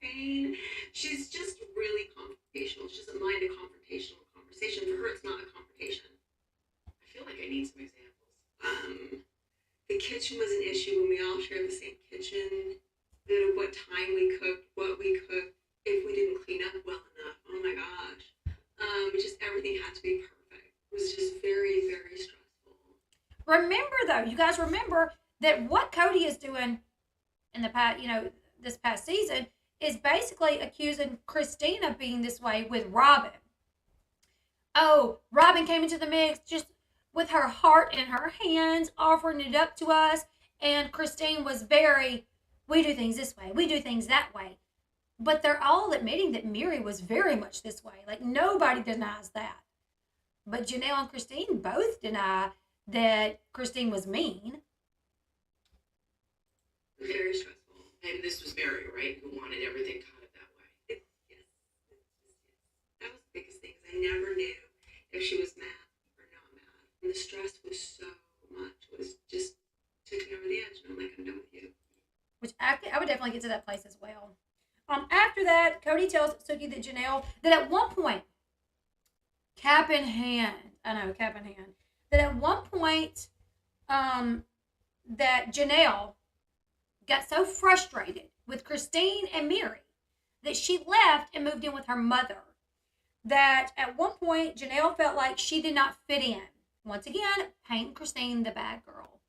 S3: Pain. She's just really confrontational. She doesn't mind a confrontational conversation. For her, it's not a confrontation. I feel like I need some examples. The kitchen was an issue when we all shared the same kitchen. What time we cooked, what we cooked, if we didn't clean up well enough. Oh my gosh. Just everything had to be perfect. It was just very, very stressful.
S1: Remember, though, you guys remember that what Kody is doing in the past, this past season, is basically accusing Christine of being this way with Robin. Oh, Robin came into the mix just with her heart in her hands, offering it up to us, and Christine was very, we do things this way, we do things that way. But they're all admitting that Mary was very much this way. Like, nobody denies that. But Janelle and Christine both deny that Christine was mean.
S3: Very stressful.
S2: And this was Mary, right? Who wanted everything kind of that way.
S3: Yes. That was the biggest thing. I never knew if she was mad or not mad. And the stress was so much. It was just took me over the edge. And I'm like, I'm done with you.
S1: Which I would definitely get to that place as well. After that, Kody tells Suki that at one point, cap in hand, that at one point, that Janelle got so frustrated with Christine and Mary that she left and moved in with her mother. That at one point, Janelle felt like she did not fit in. Once again, painting Christine the bad girl.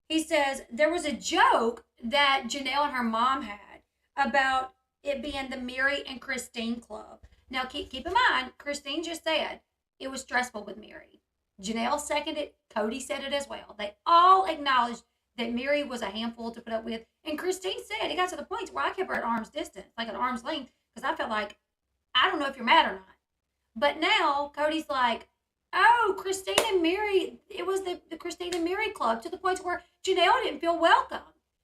S1: He says there was a joke that Janelle and her mom had about it being the Mary and Christine club. Now, keep in mind, Christine just said it was stressful with Mary. Janelle seconded it. Kody said it as well. They all acknowledged that Mary was a handful to put up with. And Christine said it got to the point where I kept her at arm's distance, like at arm's length, because I felt like, I don't know if you're mad or not. But now Cody's like, oh, Christine and Mary, it was the Christine and Mary club, to the point where Janelle didn't feel welcome.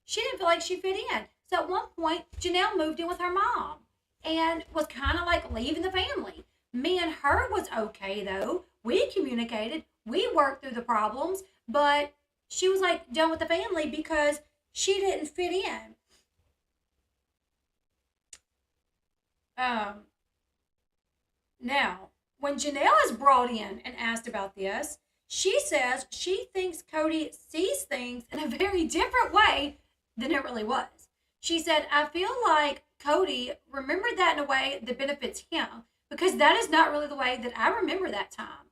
S1: She didn't feel like she fit in. So at one point, Janelle moved in with her mom and was kind of like leaving the family. Me and her was okay, though. We communicated. We worked through the problems. But she was like done with the family because she didn't fit in. Now, when Janelle is brought in and asked about this, she says she thinks Kody sees things in a very different way than it really was. She said, I feel like Kody remembered that in a way that benefits him, because that is not really the way that I remember that time.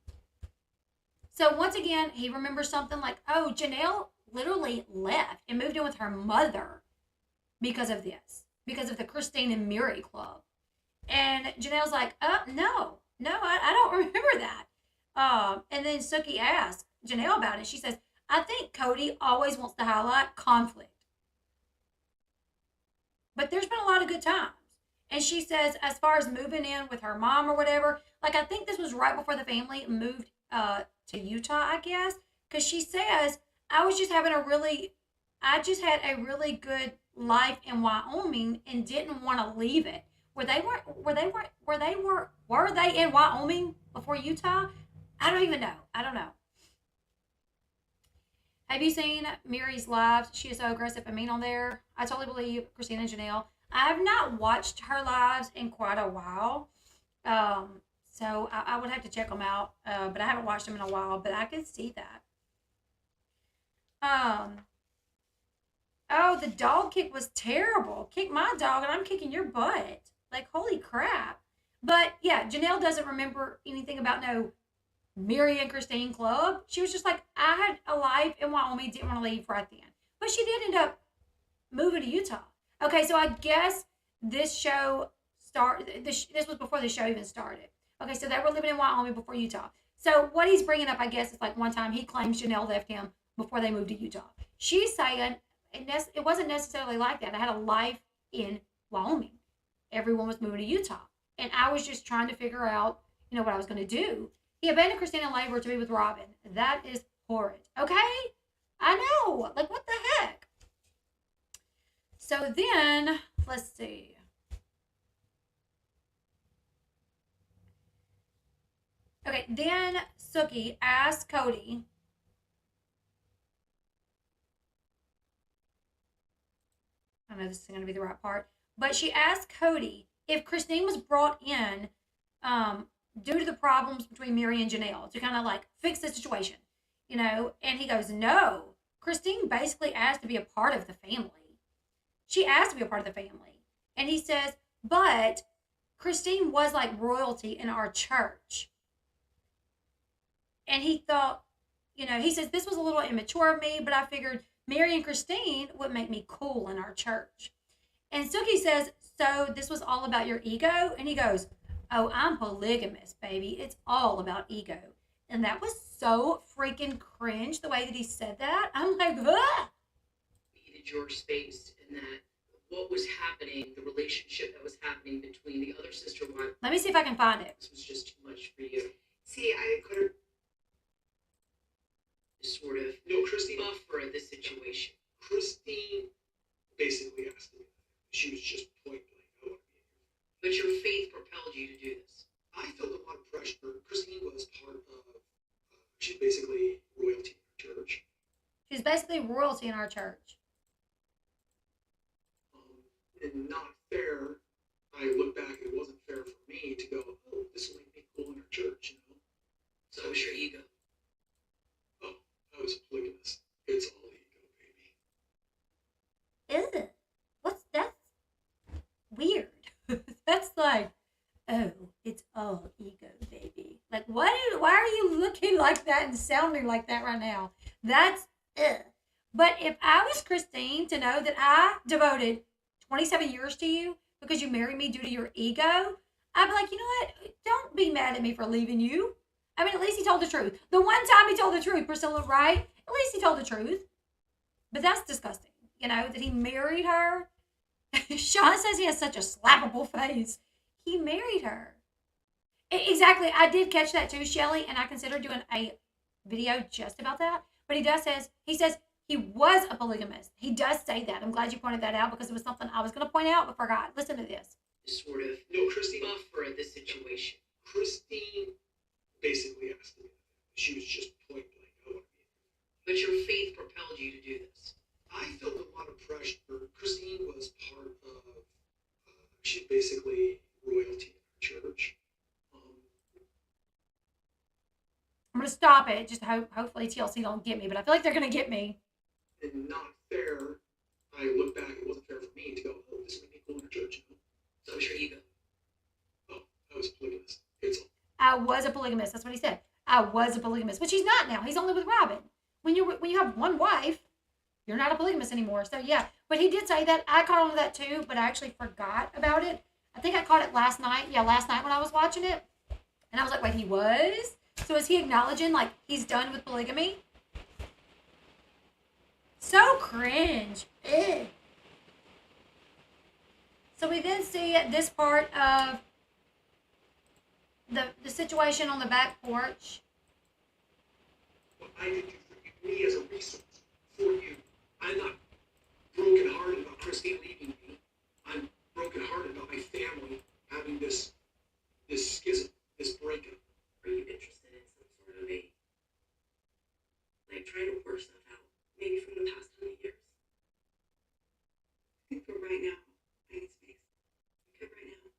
S1: So once again, he remembers something like, oh, Janelle literally left and moved in with her mother because of this, because of the Christine and Mary club. And Janelle's like, no, I don't remember that. And then Suki asked Janelle about it. She says, I think Kody always wants to highlight conflict. But there's been a lot of good times. And she says, as far as moving in with her mom or whatever, like, I think this was right before the family moved to Utah, I guess. Because she says, I just had a really good life in Wyoming and didn't want to leave it. Were they in Wyoming before Utah? I don't even know. I don't know. Have you seen Mary's lives? She is so aggressive and mean on there. I totally believe Christina and Janelle. I have not watched her lives in quite a while. So I would have to check them out. But I haven't watched them in a while. But I could see that. Oh, the dog kick was terrible. Kick my dog and I'm kicking your butt. Like, holy crap. But yeah, Janelle doesn't remember anything about no Mary and Christine club. She was just like, I had a life in Wyoming, didn't want to leave right then. But she did end up moving to Utah. Okay, so I guess this show started, this was before the show even started. Okay, so they were living in Wyoming before Utah. So what he's bringing up, I guess, is like one time he claims Janelle left him before they moved to Utah. She's saying it wasn't necessarily like that. I had a life in Wyoming. Everyone was moving to Utah. And I was just trying to figure out, what I was going to do. He abandoned Christina and Labor to be with Robin. That is horrid. Okay? I know. Like, what the heck? So then, let's see. Okay, then Sookie asked Kody. I know this is going to be the right part. But she asked Kody if Christine was brought in due to the problems between Mary and Janelle to kind of like fix the situation, and he goes, no, Christine basically asked to be a part of the family. She asked to be a part of the family. And he says, but Christine was like royalty in our church. And he thought, he says, this was a little immature of me, but I figured Mary and Christine would make me cool in our church. And Sookie says, so this was all about your ego? And he goes, oh, I'm polygamous, baby. It's all about ego. And that was so freaking cringe, the way that he said that. I'm like, ah!
S4: Needed your space and that what was happening, the relationship that was happening between the other sister wife.
S1: Let me see if I can find it.
S4: This was just too much for you.
S3: See, I could have
S4: Sort of
S2: No, Christine.
S4: buffer the situation.
S2: Christine basically asked me. She was just point blank. I want to be here.
S4: But your faith propelled you to do this.
S2: I felt a lot of pressure. Christine was part of. She's basically royalty in our church.
S1: She's basically royalty in our church.
S2: And not fair. I look back, it wasn't fair for me to go, oh, this will make me cool in our church,
S4: So it was your ego.
S2: Oh, I was a polygamist. It's all ego, baby.
S1: Ew. That's weird. That's like, oh, it's all ego, baby. Like, why are you looking like that and sounding like that right now? That's But if I was Christine, to know that I devoted 27 years to you because you married me due to your ego, I'd be like, you know what? Don't be mad at me for leaving you. I mean, at least he told the truth. The one time he told the truth, Priscilla, right? At least he told the truth. But that's disgusting, that he married her. Sean says he has such a slappable face. He married her. Exactly. I did catch that too, Shelly, and I considered doing a video just about that. But he says he was a polygamist. He does say that. I'm glad you pointed that out because it was something I was going to point out but forgot. Listen to this.
S4: Sort of
S2: No, Christine.
S4: buffer the situation.
S2: Christine basically asked me. She was just point blank. I want to be here.
S4: But your faith propelled you to do this.
S2: I felt a lot of pressure. Christine was part of. She's basically royalty in our church.
S1: I'm going to stop it. Just hopefully TLC don't get me, but I feel like they're going to get me.
S2: And not fair. I look back, it wasn't fair for me to go, oh, this will make me cool in our church.
S4: So it was your ego.
S2: Oh, I was a polygamist. It's all.
S1: I was a polygamist. That's what he said. I was a polygamist, which he's not now. He's only with Robin. When you have one wife, you're not a polygamist anymore. So yeah, but he did say that. I caught on to that too, but I actually forgot about it. I think I caught it last night. Yeah, last night when I was watching it, and I was like, wait, he was? So is he acknowledging like he's done with polygamy? So cringe. Ugh. So we then see this part of the situation on the back porch.
S2: What I did for me as a resource for you. I'm not brokenhearted about Christine leaving me. I'm brokenhearted about my family having this schism, this breakup.
S3: Are you interested in some sort of trying to work stuff out? maybe from the past 100 years. I think for right now, I need space. Okay, right now.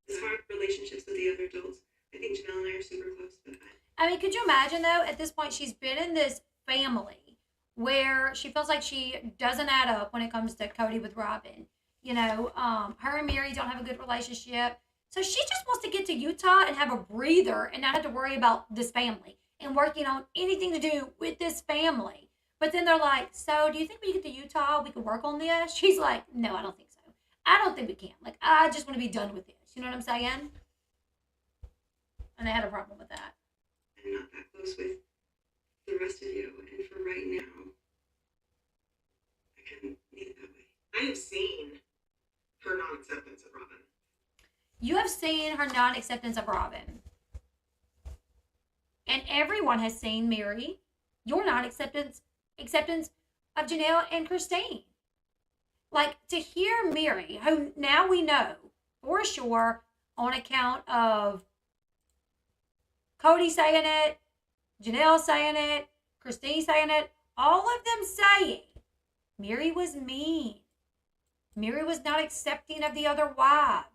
S3: As far as relationships with the other adults, I think Janelle and I are super close, but
S1: I mean, could you imagine though, at this point, she's been in this family where she feels like she doesn't add up when it comes to Kody with Robin. You know, her and Mary don't have a good relationship. So she just wants to get to Utah and have a breather and not have to worry about this family and working on anything to do with this family. But then they're like, so do you think when you get to Utah, we could work on this? She's like, no, I don't think so. I don't think we can. Like, I just want to be done with this. You know what I'm saying? And they had a problem with that.
S3: I'm not that close with the rest of you, and for right now, I kind of need it that way.
S2: I have seen her non-acceptance of Robin.
S1: You have seen her non-acceptance of Robin. And everyone has seen, Mary, your non-acceptance of Janelle and Christine. Like, to hear Mary, who now we know for sure on account of Kody saying it, Janelle saying it, Christine saying it, all of them saying Mary was mean. Mary was not accepting of the other wives.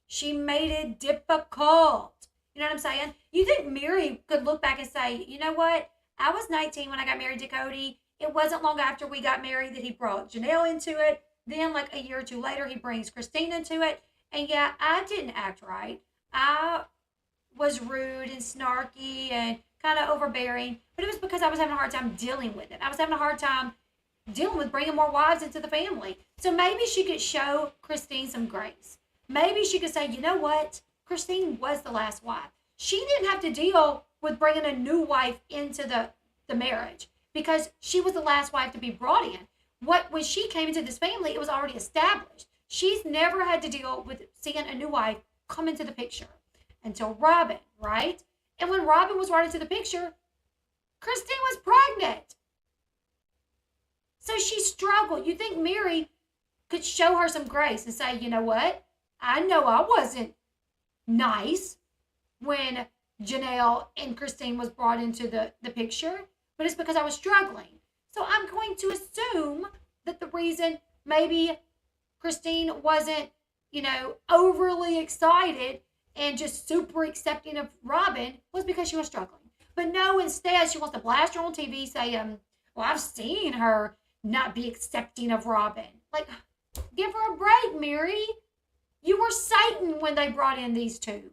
S1: She made it difficult. You know what I'm saying? You think Mary could look back and say, you know what? I was 19 when I got married to Kody. It wasn't long after we got married that he brought Janelle into it. Then like a year or two later, he brings Christine into it. And yeah, I didn't act right. I was rude and snarky and kind of overbearing. But it was because I was having a hard time dealing with it. I was having a hard time dealing with bringing more wives into the family. So maybe she could show Christine some grace. Maybe she could say, you know what? Christine was the last wife. She didn't have to deal with bringing a new wife into the marriage because she was the last wife to be brought in. When she came into this family, it was already established. She's never had to deal with seeing a new wife come into the picture until Robin, right? And when Robin was brought into the picture, Christine was pregnant. So she struggled. You think Mary could show her some grace and say, you know what? I know I wasn't nice when Janelle and Christine was brought into the picture, but it's because I was struggling. So I'm going to assume that the reason maybe Christine wasn't, overly excited and just super accepting of Robin was because she was struggling. But no, instead she wants to blast her on TV saying, well, I've seen her not be accepting of Robin. Like, give her a break, Mary. You were Satan when they brought in these two.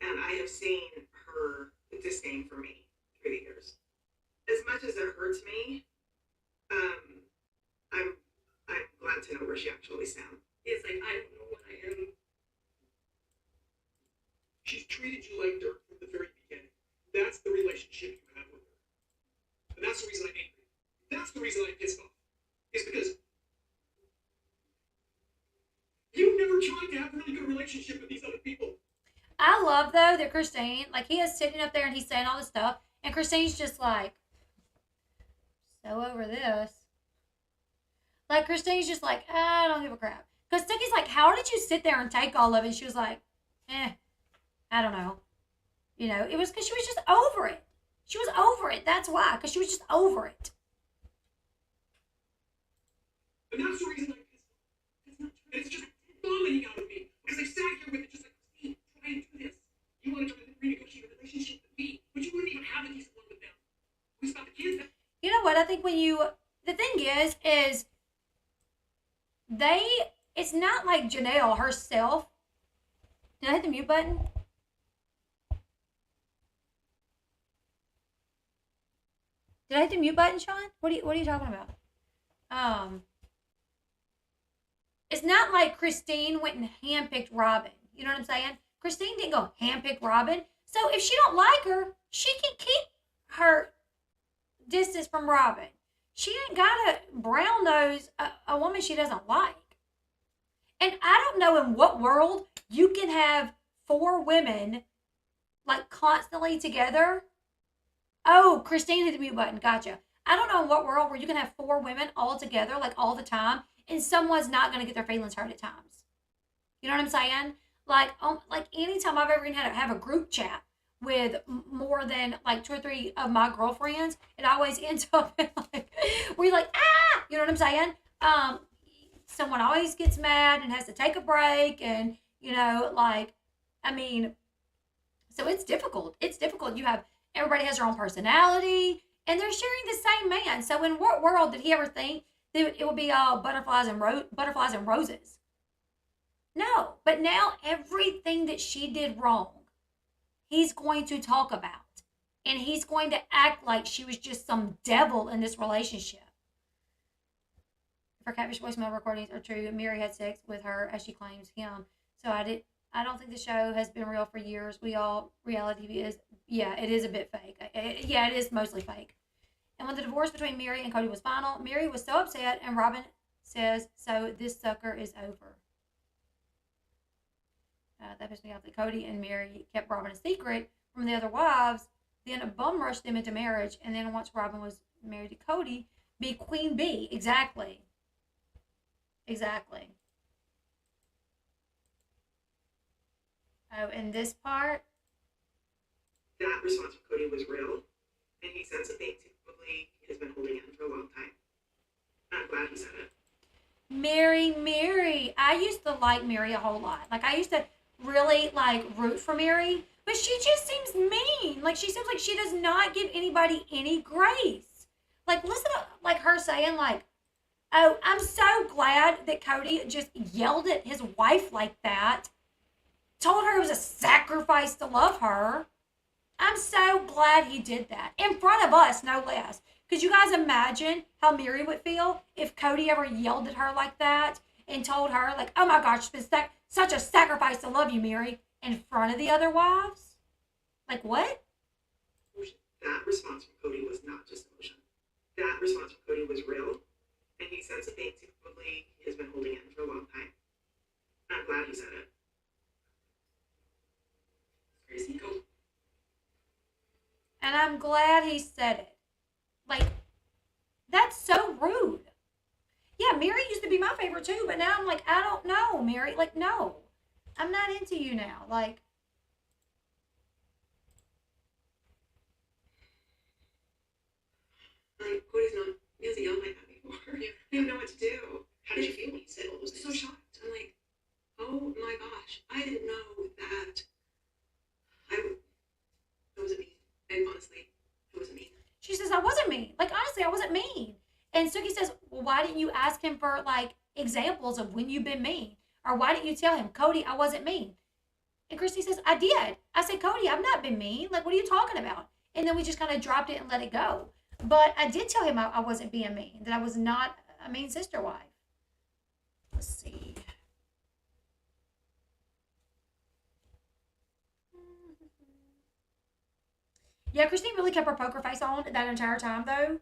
S2: And I have seen her disdain for me through the years. As much as it hurts me, I'm glad to know where she actually stands.
S3: It's like, I don't know what I am.
S2: She's treated you like dirt from the very beginning. That's the relationship you have with her. And that's the reason I'm angry. That's the reason I'm pissed off. Is because you never tried to have a really good relationship with these other people.
S1: I love, though, that Christine, like, he is sitting up there and he's saying all this stuff, and Christine's just like, so over this. Like, Christine's just like, I don't give a crap. Because Sticky's like, how did you sit there and take all of it? And she was like, I don't know. It was because she was just over it. She was over it. That's why. Because she was just over it.
S2: And that's the reason I'm pissed off. It's not true. It's just vomiting out of me. Because I sat here with it just like, Christine, try and do this. You wanted to renegotiate a relationship with me, but you wouldn't even have a decent one with them. It was about the kids.
S1: You know what? I think the thing is it's not like Janelle herself. Did I hit the mute button? Did I hit the mute button, Sean? What are you talking about? It's not like Christine went and handpicked Robin. You know what I'm saying? Christine didn't go handpick Robin. So if she don't like her, she can keep her distance from Robin. She ain't got to brown nose a woman she doesn't like. And I don't know in what world you can have 4 women like constantly together. Oh, Christine hit the mute button. Gotcha. I don't know in what world where you can have 4 women all together like all the time and someone's not going to get their feelings hurt at times. You know what I'm saying? Like anytime I've ever had a group chat with more than like 2 or 3 of my girlfriends, it always ends up in like, where you're like, ah, you know what I'm saying? Someone always gets mad and has to take a break, and like, I mean, so it's difficult. It's difficult. Everybody has their own personality, and they're sharing the same man. So in what world did he ever think that it would be all butterflies and roses? No. But now everything that she did wrong, he's going to talk about, and he's going to act like she was just some devil in this relationship. If her catfish voicemail recordings are true, Mary had sex with her as she claims him. So I don't think the show has been real for years. Reality TV is, yeah, it is a bit fake. It is mostly fake. And when the divorce between Mary and Kody was final, Mary was so upset, and Robin says, so this sucker is over. That pissed me off that Kody and Mary kept Robin a secret from the other wives, then bum rushed them into marriage, and then once Robin was married to Kody, be Queen Bee. Exactly. Oh, and this part?
S3: That response from Kody was real, and he said something he probably has been holding in for a long time. I'm glad he said it.
S1: Mary. I used to like Mary a whole lot. Like, I used to really, like, root for Mary, but she just seems mean. Like, she seems like she does not give anybody any grace. Like, listen to, like, her saying, like, oh, I'm so glad that Kody just yelled at his wife like that. Told her it was a sacrifice to love her. I'm so glad he did that. In front of us, no less. Could you guys imagine how Mary would feel if Kody ever yelled at her like that and told her, like, oh my gosh, it's been such a sacrifice to love you, Mary, in front of the other wives? Like, what?
S3: That response from Kody was not just emotion. That response from Kody was real, and he said something he probably has been holding in for a long time. I'm glad he said it. Crazy. Go.
S1: And I'm glad he said it. Like, that's so rude. Yeah, Mary used to be my favorite too, but now I'm like, I don't know, Mary. Like, no. I'm not into you now. Like,
S3: Cody's not, he hasn't yelled like that before. Yeah. I didn't know what to do.
S2: How did you feel when he said all those
S3: So
S2: things?
S3: shocked. I'm like, oh my gosh, I didn't know that. It wasn't mean. And honestly, it wasn't mean.
S1: she says, I wasn't mean. Like, honestly, I wasn't mean. And Suki says, well, why didn't you ask him for, like, examples of when you've been mean? Or why didn't you tell him, Kody, I wasn't mean? And Christy says, I did. I said, Kody, I've not been mean. Like, what are you talking about? And then we just kind of dropped it and let it go. But I did tell him I wasn't being mean, that I was not a mean sister wife. Let's see. Yeah, Christine really kept her poker face on that entire time, though.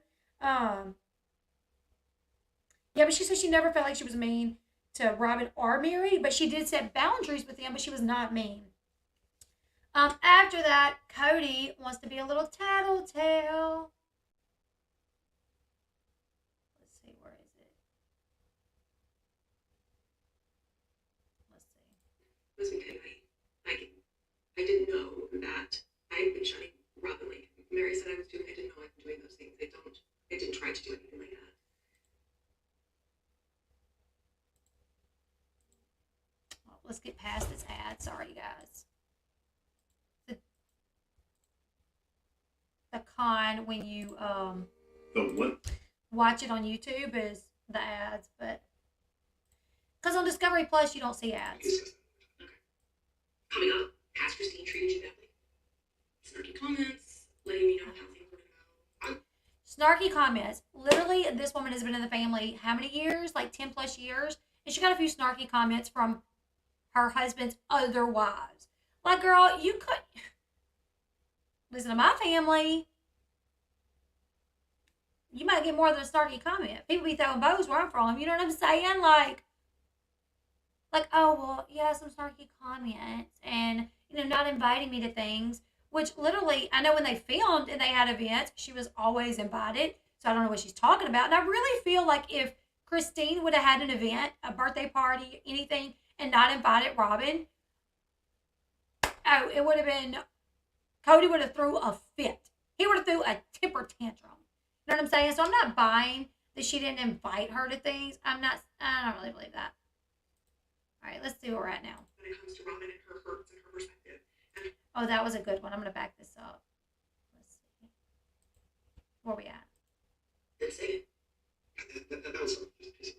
S1: Yeah, but she said she never felt like she was mean to Robin or Mary, but she did set boundaries with them, but she was not mean. After that, Kody wants to be a little tattletale. Let's see, where is it? Let's see.
S3: Listen, Kody, I didn't know that I'd been shunning Robin. Like Mary said I was doing, I didn't know I'd been doing those things. I didn't try to do anything like that.
S1: Well, let's get past this ad. Sorry, guys. The con when you
S2: The what?
S1: watch it on YouTube is the ads, but because on Discovery Plus you don't see ads.
S2: Okay. Coming up, has Christine treated you badly?
S3: Snarky comments, letting me know how things were going to go.
S1: Snarky comments. Literally, this woman has been in the family how many years? Like 10 plus years. And she got a few snarky comments from her husband's other wives. Like, girl, you could listen to my family. You might get more than a snarky comment. People be throwing bows where I'm from. You know what I'm saying? Like, oh, well, yeah, some snarky comments. And, not inviting me to things. Which literally, I know when they filmed and they had events, she was always invited. So I don't know what she's talking about. And I really feel like if Christine would have had an event, a birthday party, anything, and not invited Robin, oh, it would have been Kody would have threw a fit. He would have threw a temper tantrum. You know what I'm saying? So I'm not buying that she didn't invite her to things. I don't really believe that. All right, let's see where we're at now.
S3: When it comes to Robin and her hurts and her perspective. And
S1: Oh, that was a good one. I'm going to back this up. Let's see. Where we at?
S4: That's it.
S2: That was just pissing me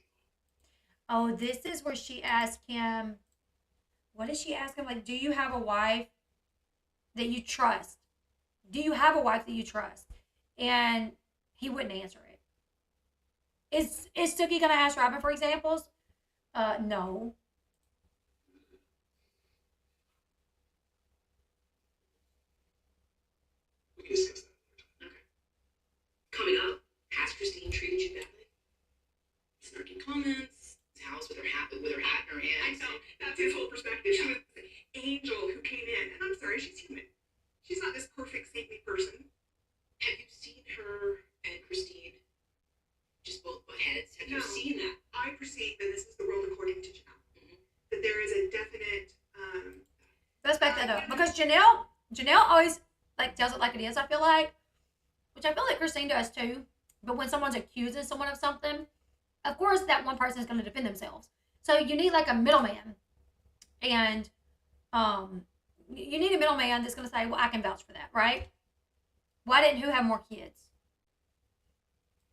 S1: Oh, this is where she asked him, what did she ask him? Like, do you have a wife that you trust? Do you have a wife that you trust? And he wouldn't answer it. Is Stookie going to ask Robin for examples? No.
S2: off. We can discuss that another time.
S4: Okay. Coming up, has Christine treated you badly? Snarky comments, his house with her hat in her
S3: I
S4: hand.
S3: know, that's his whole perspective. She was an angel who came in. And I'm sorry, she's human. She's not this perfect, saintly person.
S4: Have you seen her and Christine just both butt heads? Have you
S3: No.
S4: seen that?
S3: I perceive that this is the world according to Janelle.
S4: Mhm.
S3: That there is a definite,
S1: Let's back that up. Because Janelle always like tells it like it is, I feel like. Which I feel like Christine does too. But when someone's accusing someone of something, of course that one person is going to defend themselves. So you need like a middleman. And you need a middleman that's going to say, well, I can vouch for that, right? Why didn't who have more kids?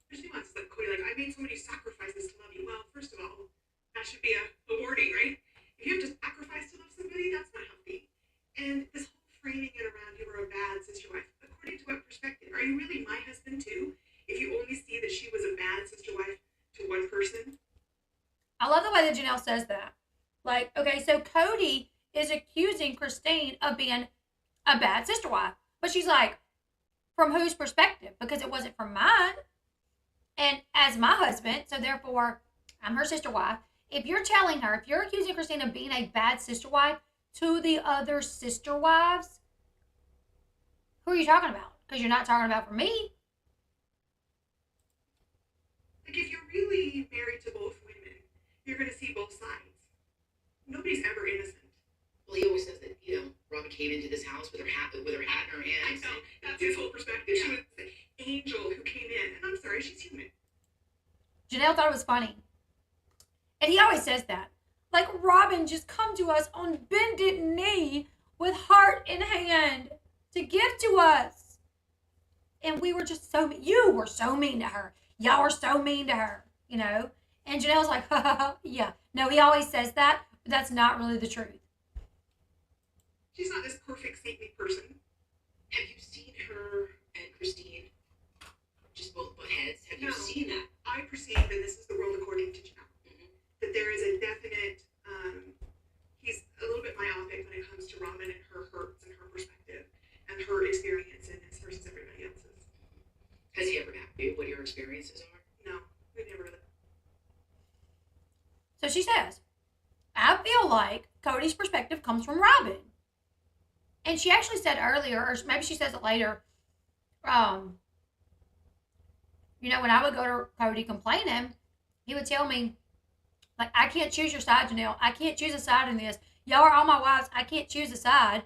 S3: there's nuance. Like Kody, like, I made so many sacrifices to love you. Well, first of all, that should be a warning, right? If you have to sacrifice to love somebody, that's not healthy. And this whole framing it around you were a bad sister wife, according to what perspective? Are you really my husband too? If you only see that she was a bad sister wife to one person?
S1: I love the way that Janelle says that. Like, okay, so Kody is accusing Christine of being a bad sister wife. But she's like, from whose perspective? Because it wasn't from mine. And as my husband, so therefore, I'm her sister wife. If you're telling her, if you're accusing Christine of being a bad sister wife to the other sister wives, who are you talking about? Because you're not talking about for me.
S3: Like, if you're really married to both women, you're going to see both sides. Nobody's ever innocent.
S4: Well, he always says that, Robin came into this house with her hat in her
S3: I
S4: hand.
S3: know, that's his whole perspective. She was an angel who came in. And I'm sorry, she's human.
S1: Janelle thought it was funny. And he always says that. Like, Robin just come to us on bended knee with heart in hand to give to us. And we were just so mean. You were so mean to her. Y'all were so mean to her, And Janelle's like, yeah. No, he always says that, but that's not really the truth.
S3: She's not this perfect, saintly person.
S4: Have you seen her and Christine just both butt heads? Have you
S3: No.
S4: seen that?
S3: I perceive, and this is the world according to Janelle,
S4: Mhm.
S3: that there is a definite, he's a little bit myopic when it comes to Robin and her hurts and her perspective and her experience in this versus everybody else's.
S4: Has he ever asked you what your experiences are?
S3: No, we never really.
S1: So she says, I feel like Cody's perspective comes from Robin. And she actually said earlier, or maybe she says it later, when I would go to Kody complaining, he would tell me, like, I can't choose your side, Janelle. I can't choose a side in this. Y'all are all my wives. I can't choose a side.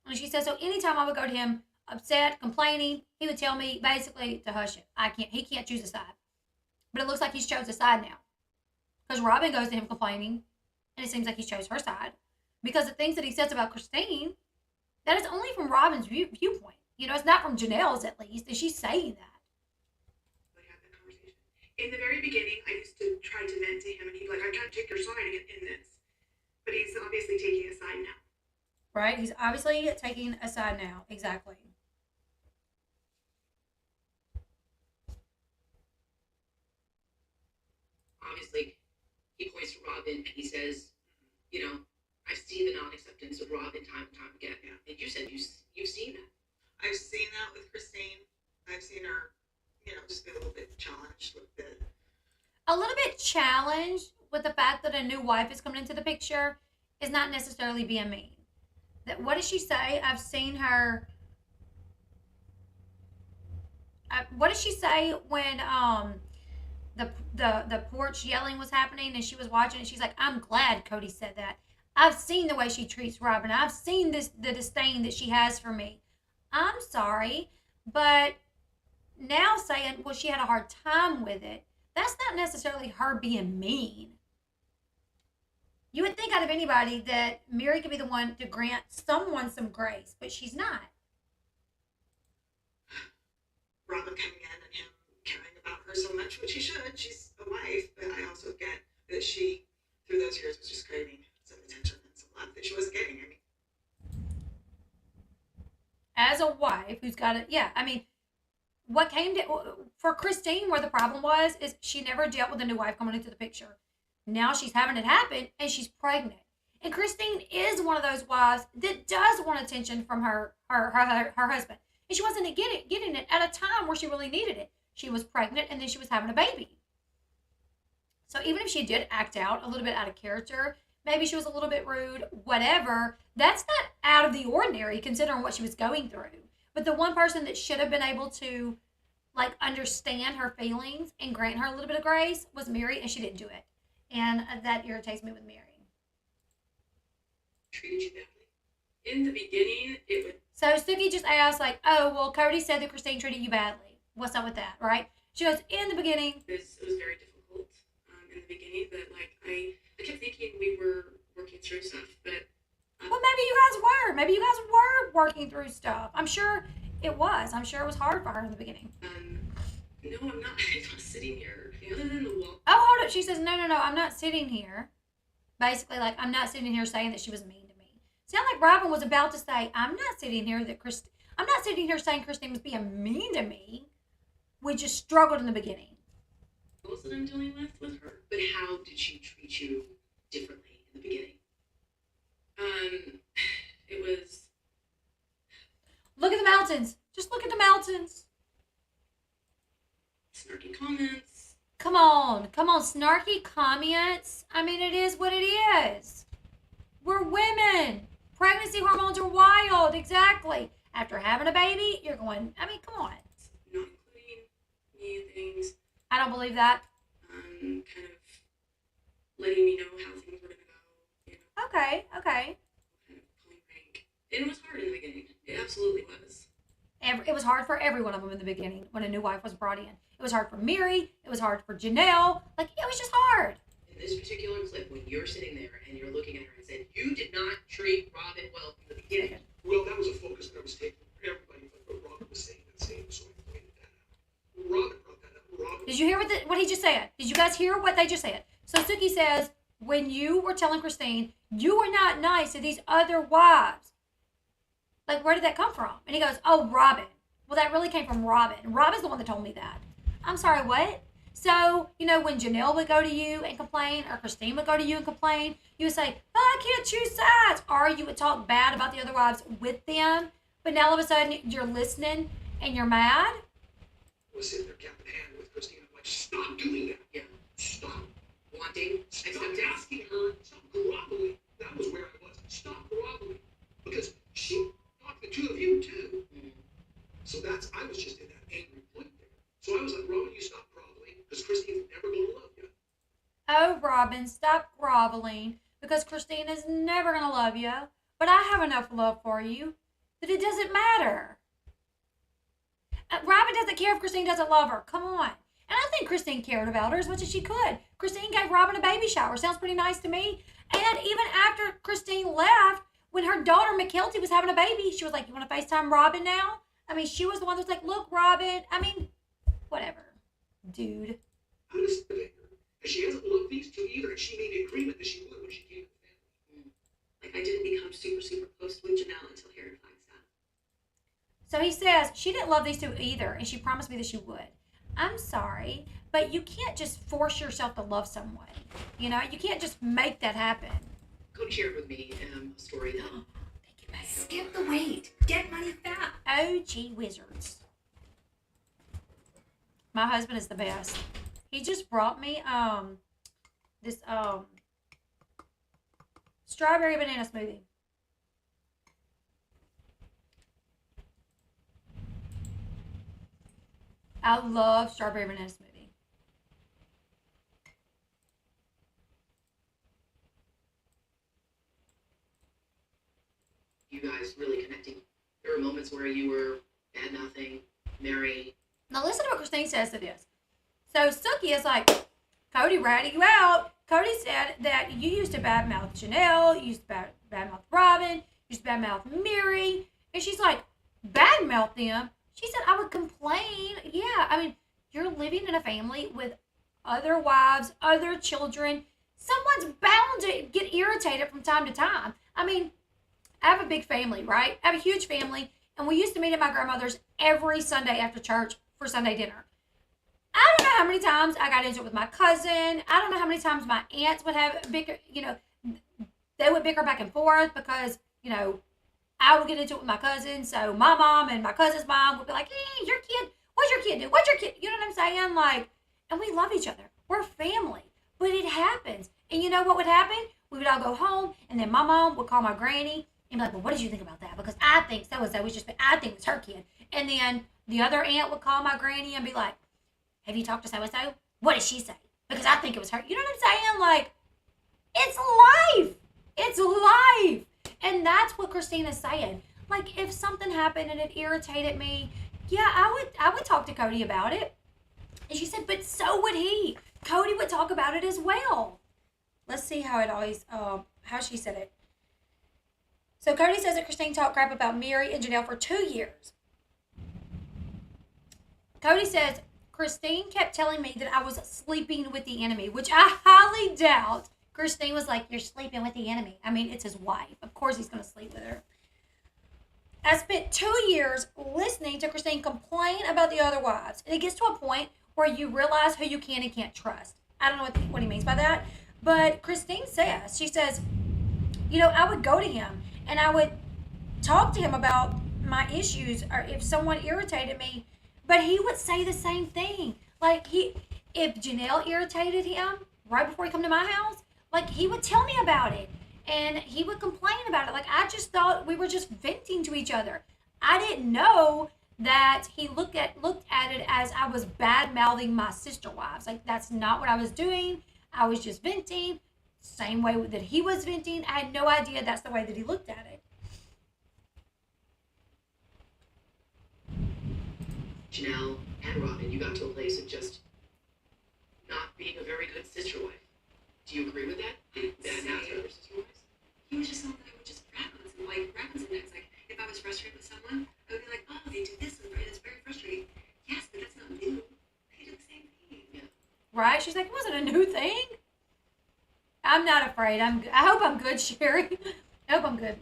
S1: And she said, so anytime I would go to him upset, complaining, he would tell me basically to hush it. He can't choose a side. But it looks like he's chose a side now. Because Robin goes to him complaining, and it seems like he chose her side. Because the things that he says about Christine, that is only from Robin's viewpoint. It's not from Janelle's, at least. And she's saying that.
S3: Had that conversation. In the very beginning, I used to try to vent to him, and he'd be like, I can't take your side in this. But he's obviously taking a side now.
S1: Right? He's obviously taking a side now. Exactly.
S4: Obviously, he points to Robin and he says, I've seen the non-acceptance of Robin time and time again.
S3: Yeah.
S4: And you said you've seen that.
S3: I've seen that with Christine. I've seen her, just be a little bit challenged with the.
S1: A little bit challenged with the fact that a new wife is coming into the picture is not necessarily being mean. What does she say? I've seen her. What did she say when the porch yelling was happening and she was watching it? She's like, I'm glad Kody said that. I've seen the way she treats Robin. I've seen the disdain that she has for me. I'm sorry, but now saying, well, she had a hard time with it, that's not necessarily her being mean. You would think out of anybody that Mary could be the one to grant someone some grace, but she's not.
S3: Robin coming in and him caring about her so much, which he should. She's a wife, but I also get that she, through those years, was just craving some attention and some love that she wasn't getting. I mean,
S1: As a wife who's got it, yeah, I mean, what came to, for Christine, where the problem was, is she never dealt with a new wife coming into the picture. Now she's having it happen, and she's pregnant. And Christine is one of those wives that does want attention from her husband. And she wasn't getting it at a time where she really needed it. She was pregnant, and then she was having a baby. So even if she did act out a little bit out of character, maybe she was a little bit rude, whatever, that's not out of the ordinary considering what she was going through. But the one person that should have been able to like understand her feelings and grant her a little bit of grace was Mary, and she didn't do it. And that irritates me with Mary.
S3: treated you badly. In the beginning, it would.
S1: So Suki just asked, like, oh, well, Kody said that Christine treated you badly. What's up with that, right? She goes, in the beginning.
S3: It was very difficult in the beginning, but like I kept thinking we were working through stuff, but.
S1: Well, maybe you guys were. Maybe you guys were working through stuff. I'm sure it was. I'm sure it was hard for her in the beginning.
S3: No, I'm not. I'm not sitting here. Other than the wall.
S1: Oh, hold up. She says, no, I'm not sitting here. Basically, like, I'm not sitting here saying that she was mean to me. Sound like Robin was about to say, I'm not sitting here saying Christine was being mean to me. We just struggled in the beginning.
S3: What that I'm dealing with her?
S4: But how did she treat you differently in the beginning?
S3: It was.
S1: Look at the mountains. Just look at the mountains.
S3: Snarky comments.
S1: Come on, snarky comments. I mean, it is what it is. We're women. Pregnancy hormones are wild, exactly. After having a baby, you're going, I mean, come on.
S3: Not including me and things.
S1: I don't believe that.
S3: Kind of letting me know how things were going to go. You know,
S1: Okay.
S3: kind of pulling rank. And it was hard in the beginning. It absolutely was.
S1: It was hard for every one of them in the beginning when a new wife was brought in. It was hard for Mary. It was hard for Janelle. Like, it was just hard.
S4: In this particular clip, when you're sitting there and you're looking at her and saying, you did not treat Robin well from the beginning.
S2: Well, that was a focus that I was taking for everybody, but Robin was saying that same, so I pointed that out. Robin brought that up. Robin.
S1: Did you hear what he just said? Did you guys hear what they just said? So Suki says, when you were telling Christine, you were not nice to these other wives. Like, where did that come from? And he goes, oh, Robin. Well, that really came from Robin. Robin's the one that told me that. I'm sorry, what? So, you know, when Janelle would go to you and complain, or Christine would go to you and complain, you would say, oh, I can't choose sides. Or you would talk bad about the other wives with them. But now all of a sudden, you're listening and you're mad?
S2: I was sitting there cap in hand with Christine. I'm like, stop doing that.
S4: Yeah.
S2: Stop.
S4: Wanting,
S2: Stop
S4: accepting.
S2: asking her. Stop groveling. That was where I was. Stop groveling. Because she talked the two of you, too.
S4: Mm-hmm.
S2: So I was just in that angry point there. So I was like, Robin, you stop groveling, because Christine's never going to love you.
S1: Oh, Robin, stop groveling, because Christine is never going to love you. But I have enough love for you that it doesn't matter. Robin doesn't care if Christine doesn't love her. Come on. And I think Christine cared about her as much as she could. Christine gave Robin a baby shower. Sounds pretty nice to me. And even after Christine left, when her daughter McKelty was having a baby, she was like, you want to FaceTime Robin now? I mean, she was the one that was like, look, Robin. I mean, whatever. Dude.
S2: I'm just sitting there. And she hasn't loved these two either, and she made the agreement that she would when she came to the family.
S3: Like, I didn't become super, super close with Janelle until Harry Flagstaff.
S1: So he says, she didn't love these two either, and she promised me that she would. I'm sorry, but you can't just force yourself to love someone. You know, you can't just make that happen.
S4: Kody shared with me a story that
S1: Thank you, babe.
S5: Skip the wait. Get money fast.
S1: Oh, gee wizards. My husband is the best. He just brought me this strawberry banana smoothie. I love strawberry banana smoothie.
S4: where you were bad mouthing Mary.
S1: Now listen to what Christine says to this. So Sookie is like, Kody ratted you out. Kody said that you used to badmouth Janelle, you used to badmouth Robin, you used to badmouth Mary. And she's like, badmouth them? She said, I would complain. Yeah, I mean, you're living in a family with other wives, other children. Someone's bound to get irritated from time to time. I mean, I have a big family, right? I have a huge family, and we used to meet at my grandmother's every Sunday after church for Sunday dinner. I don't know how many times I got into it with my cousin. I don't know how many times my aunts would have bicker, they would bicker back and forth because, I would get into it with my cousin. So my mom and my cousin's mom would be like, hey, your kid, what's your kid do? What's your kid? You know what I'm saying? Like, and we love each other. We're family. But it happens. And you know what would happen? We would all go home, and then my mom would call my granny and be like, well, what did you think about that? Because I think so-and-so was I think it was her kid. And then the other aunt would call my granny and be like, have you talked to so-and-so? What did she say? Because I think it was her. You know what I'm saying? Like, it's life. It's life. And that's what Christina's saying. Like, if something happened and it irritated me, yeah, I would talk to Kody about it. And she said, but so would he. Kody would talk about it as well. Let's see how it always, how she said it. So Kody says that Christine talked crap about Mary and Janelle for 2 years. Kody says, Christine kept telling me that I was sleeping with the enemy, which I highly doubt. Christine was like, you're sleeping with the enemy. I mean, it's his wife. Of course he's going to sleep with her. I spent 2 years listening to Christine complain about the other wives. And it gets to a point where you realize who you can and can't trust. I don't know what he means by that. But Christine says, she says, I would go to him and I would talk to him about my issues or if someone irritated me. But he would say the same thing. Like, if Janelle irritated him right before he come to my house, like, he would tell me about it. And he would complain about it. Like, I just thought we were just venting to each other. I didn't know that he looked at it as I was bad-mouthing my sister wives. Like, that's not what I was doing. I was just venting. Same way that he was venting. I had no idea that's the way that he looked at it.
S4: Janelle and Robin, you got to a place of just not being a very good sister wife. Do you agree with that? Bad mouth your other sister wives?
S3: He was just someone that I would just grab on sometimes. Like, if I was frustrated with someone, I would be like, oh, they do this, and it's very frustrating. Yes, but that's not new. They do the same thing.
S4: Yeah.
S1: Right? She's like, it wasn't a new thing. I'm not afraid. I hope I'm good, Sherry. I hope I'm good.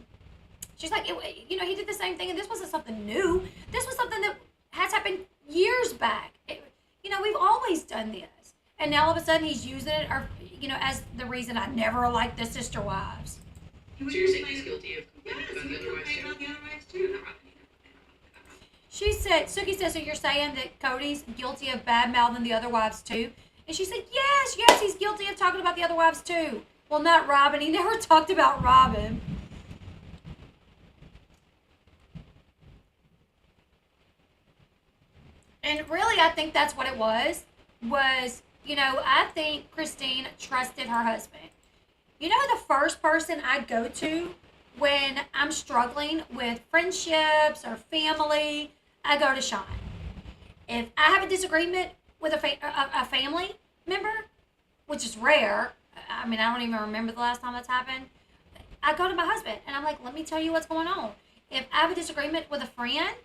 S1: She's like, he did the same thing, and this wasn't something new. This was something that has happened years back. We've always done this. And now all of a sudden he's using it, as the reason I never liked the sister wives.
S4: So you're saying he's guilty of complaining
S3: Yes,
S4: about
S3: he
S4: the other wives
S3: complained
S4: too?
S3: about the other wives too. Not Robin.
S1: She said, Suki says, so you're saying that Kody's guilty of bad-mouthing the other wives too? And she said, yes, he's guilty of talking about the other wives too. Well, not Robin. He never talked about Robin. And really, I think that's what it was, I think Christine trusted her husband. The first person I'd go to when I'm struggling with friendships or family, I go to Sean. If I have a disagreement with a family member, which is rare, I don't even remember the last time that's happened, I go to my husband and I'm like, let me tell you what's going on. If I have a disagreement with a friend,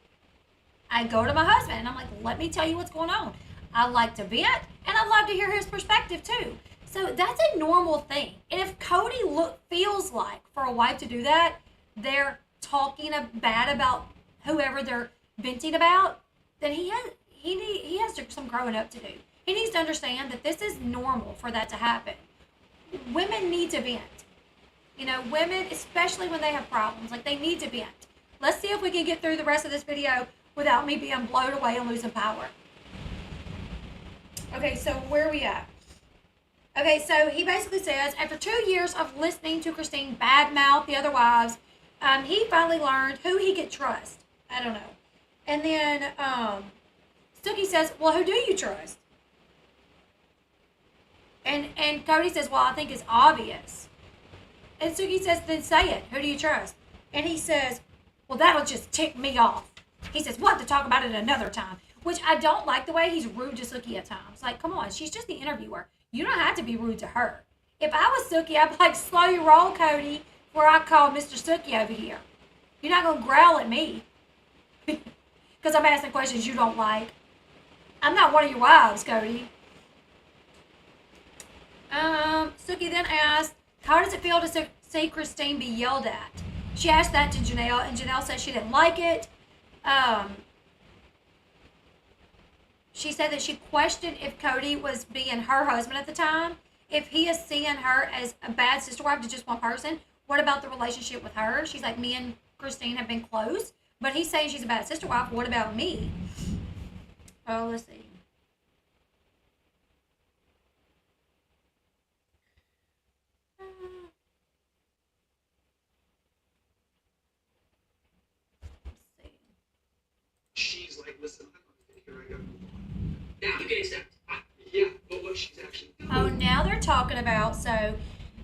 S1: I go to my husband and I'm like, let me tell you what's going on. I like to vent and I love to hear his perspective too. So that's a normal thing. And if Kody feels like for a wife to do that, they're talking bad about whoever they're venting about, then he has some growing up to do. He needs to understand that this is normal for that to happen. Women need to vent. Women, especially when they have problems, like they need to vent. Let's see if we can get through the rest of this video without me being blown away and losing power. Okay, so where are we at? Okay, so he basically says, after 2 years of listening to Christine badmouth the other wives, he finally learned who he could trust. I don't know. And then Suki says, well, who do you trust? And Kody says, well, I think it's obvious. And Suki says, then say it. Who do you trust? And he says, well, that'll just tick me off. He says, "We'll have to talk about it another time," which I don't like the way he's rude to Sookie at times. Like, come on, she's just the interviewer. You don't have to be rude to her. If I was Sookie, I'd be like, "Slow your roll, Kody," before I call Mr. Sookie over here. You're not going to growl at me because I'm asking questions you don't like. I'm not one of your wives, Kody. Sookie then asked, "How does it feel to see Christine be yelled at?" She asked that to Janelle, and Janelle said she didn't like it. She said that she questioned if Kody was being her husband at the time. If he is seeing her as a bad sister wife to just one person, what about the relationship with her? She's like, "Me and Christine have been close, but he's saying she's a bad sister wife. What about me?" Oh, let's see.
S2: She's like, "Listen, I'm not fit here. I gotta move on."
S4: Now you can accept.
S2: Yeah, but what she's actually doing.
S1: Oh, now they're talking about, so,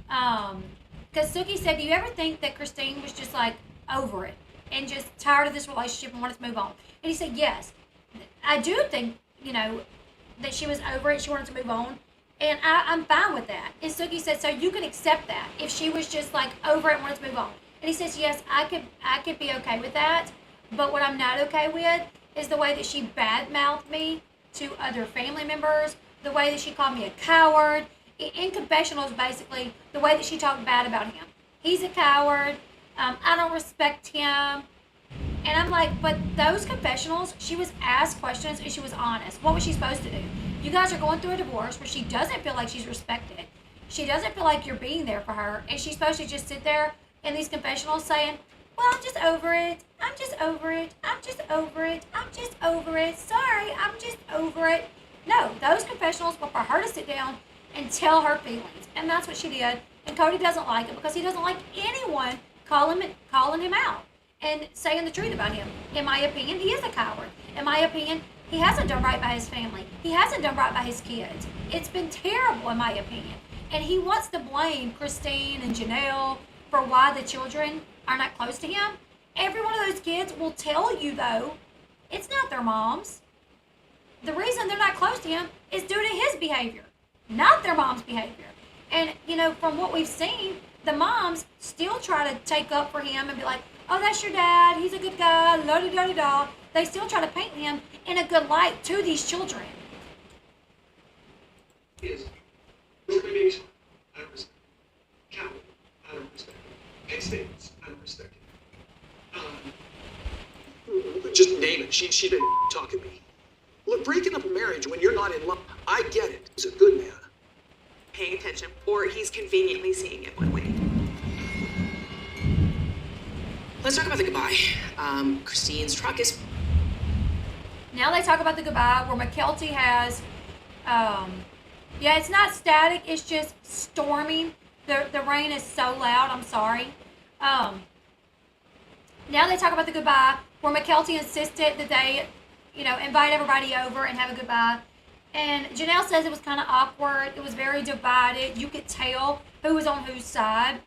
S1: because Sookie said, "Do you ever think that Christine was just like over it and just tired of this relationship and wanted to move on?" And he said, "Yes, I do think, that she was over it. She wanted to move on. And I'm fine with that." And Sookie said, "So you can accept that if she was just like over it and wanted to move on?" And he says, "Yes, I could be okay with that. But what I'm not okay with is the way that she badmouthed me to other family members, the way that she called me a coward." In confessionals, basically, the way that she talked bad about him. He's a coward. I don't respect him. And I'm like, but those confessionals, she was asked questions and she was honest. What was she supposed to do? You guys are going through a divorce where she doesn't feel like she's respected. She doesn't feel like you're being there for her. And she's supposed to just sit there in these confessionals saying, "Well, I'm just over it. I'm just over it. I'm just over it. I'm just over it. Sorry, I'm just over it." No, those confessionals were for her to sit down and tell her feelings. And that's what she did. And Kody doesn't like it because he doesn't like anyone calling him out and saying the truth about him. In my opinion, he is a coward. In my opinion, he hasn't done right by his family. He hasn't done right by his kids. It's been terrible, in my opinion. And he wants to blame Christine and Janelle for why the children are not close to him. Every one of those kids will tell you, though, it's not their mom's. The reason they're not close to him is due to his behavior, not their mom's behavior. And, from what we've seen, the moms still try to take up for him and be like, "Oh, that's your dad. He's a good guy. La-di-da-di-da." They still try to paint him in a good light to these children.
S2: Is, "Where's my baby's father? I don't respect it. Coward. I don't respect it. Pig statements. I don't respect it. Just name it. She's been talking to me. Look, breaking up a marriage when you're not in love, I get it. He's a good man.
S3: Paying attention, or he's conveniently seeing it one way.
S4: Let's talk about the goodbye. Christine's truck is.
S1: Now they talk about the goodbye where McKelty has, it's not static, it's just storming. The rain is so loud, I'm sorry. Now they talk about the goodbye where McKelty insisted that they, invite everybody over and have a goodbye. And Janelle says it was kind of awkward. It was very divided. You could tell who was on whose side.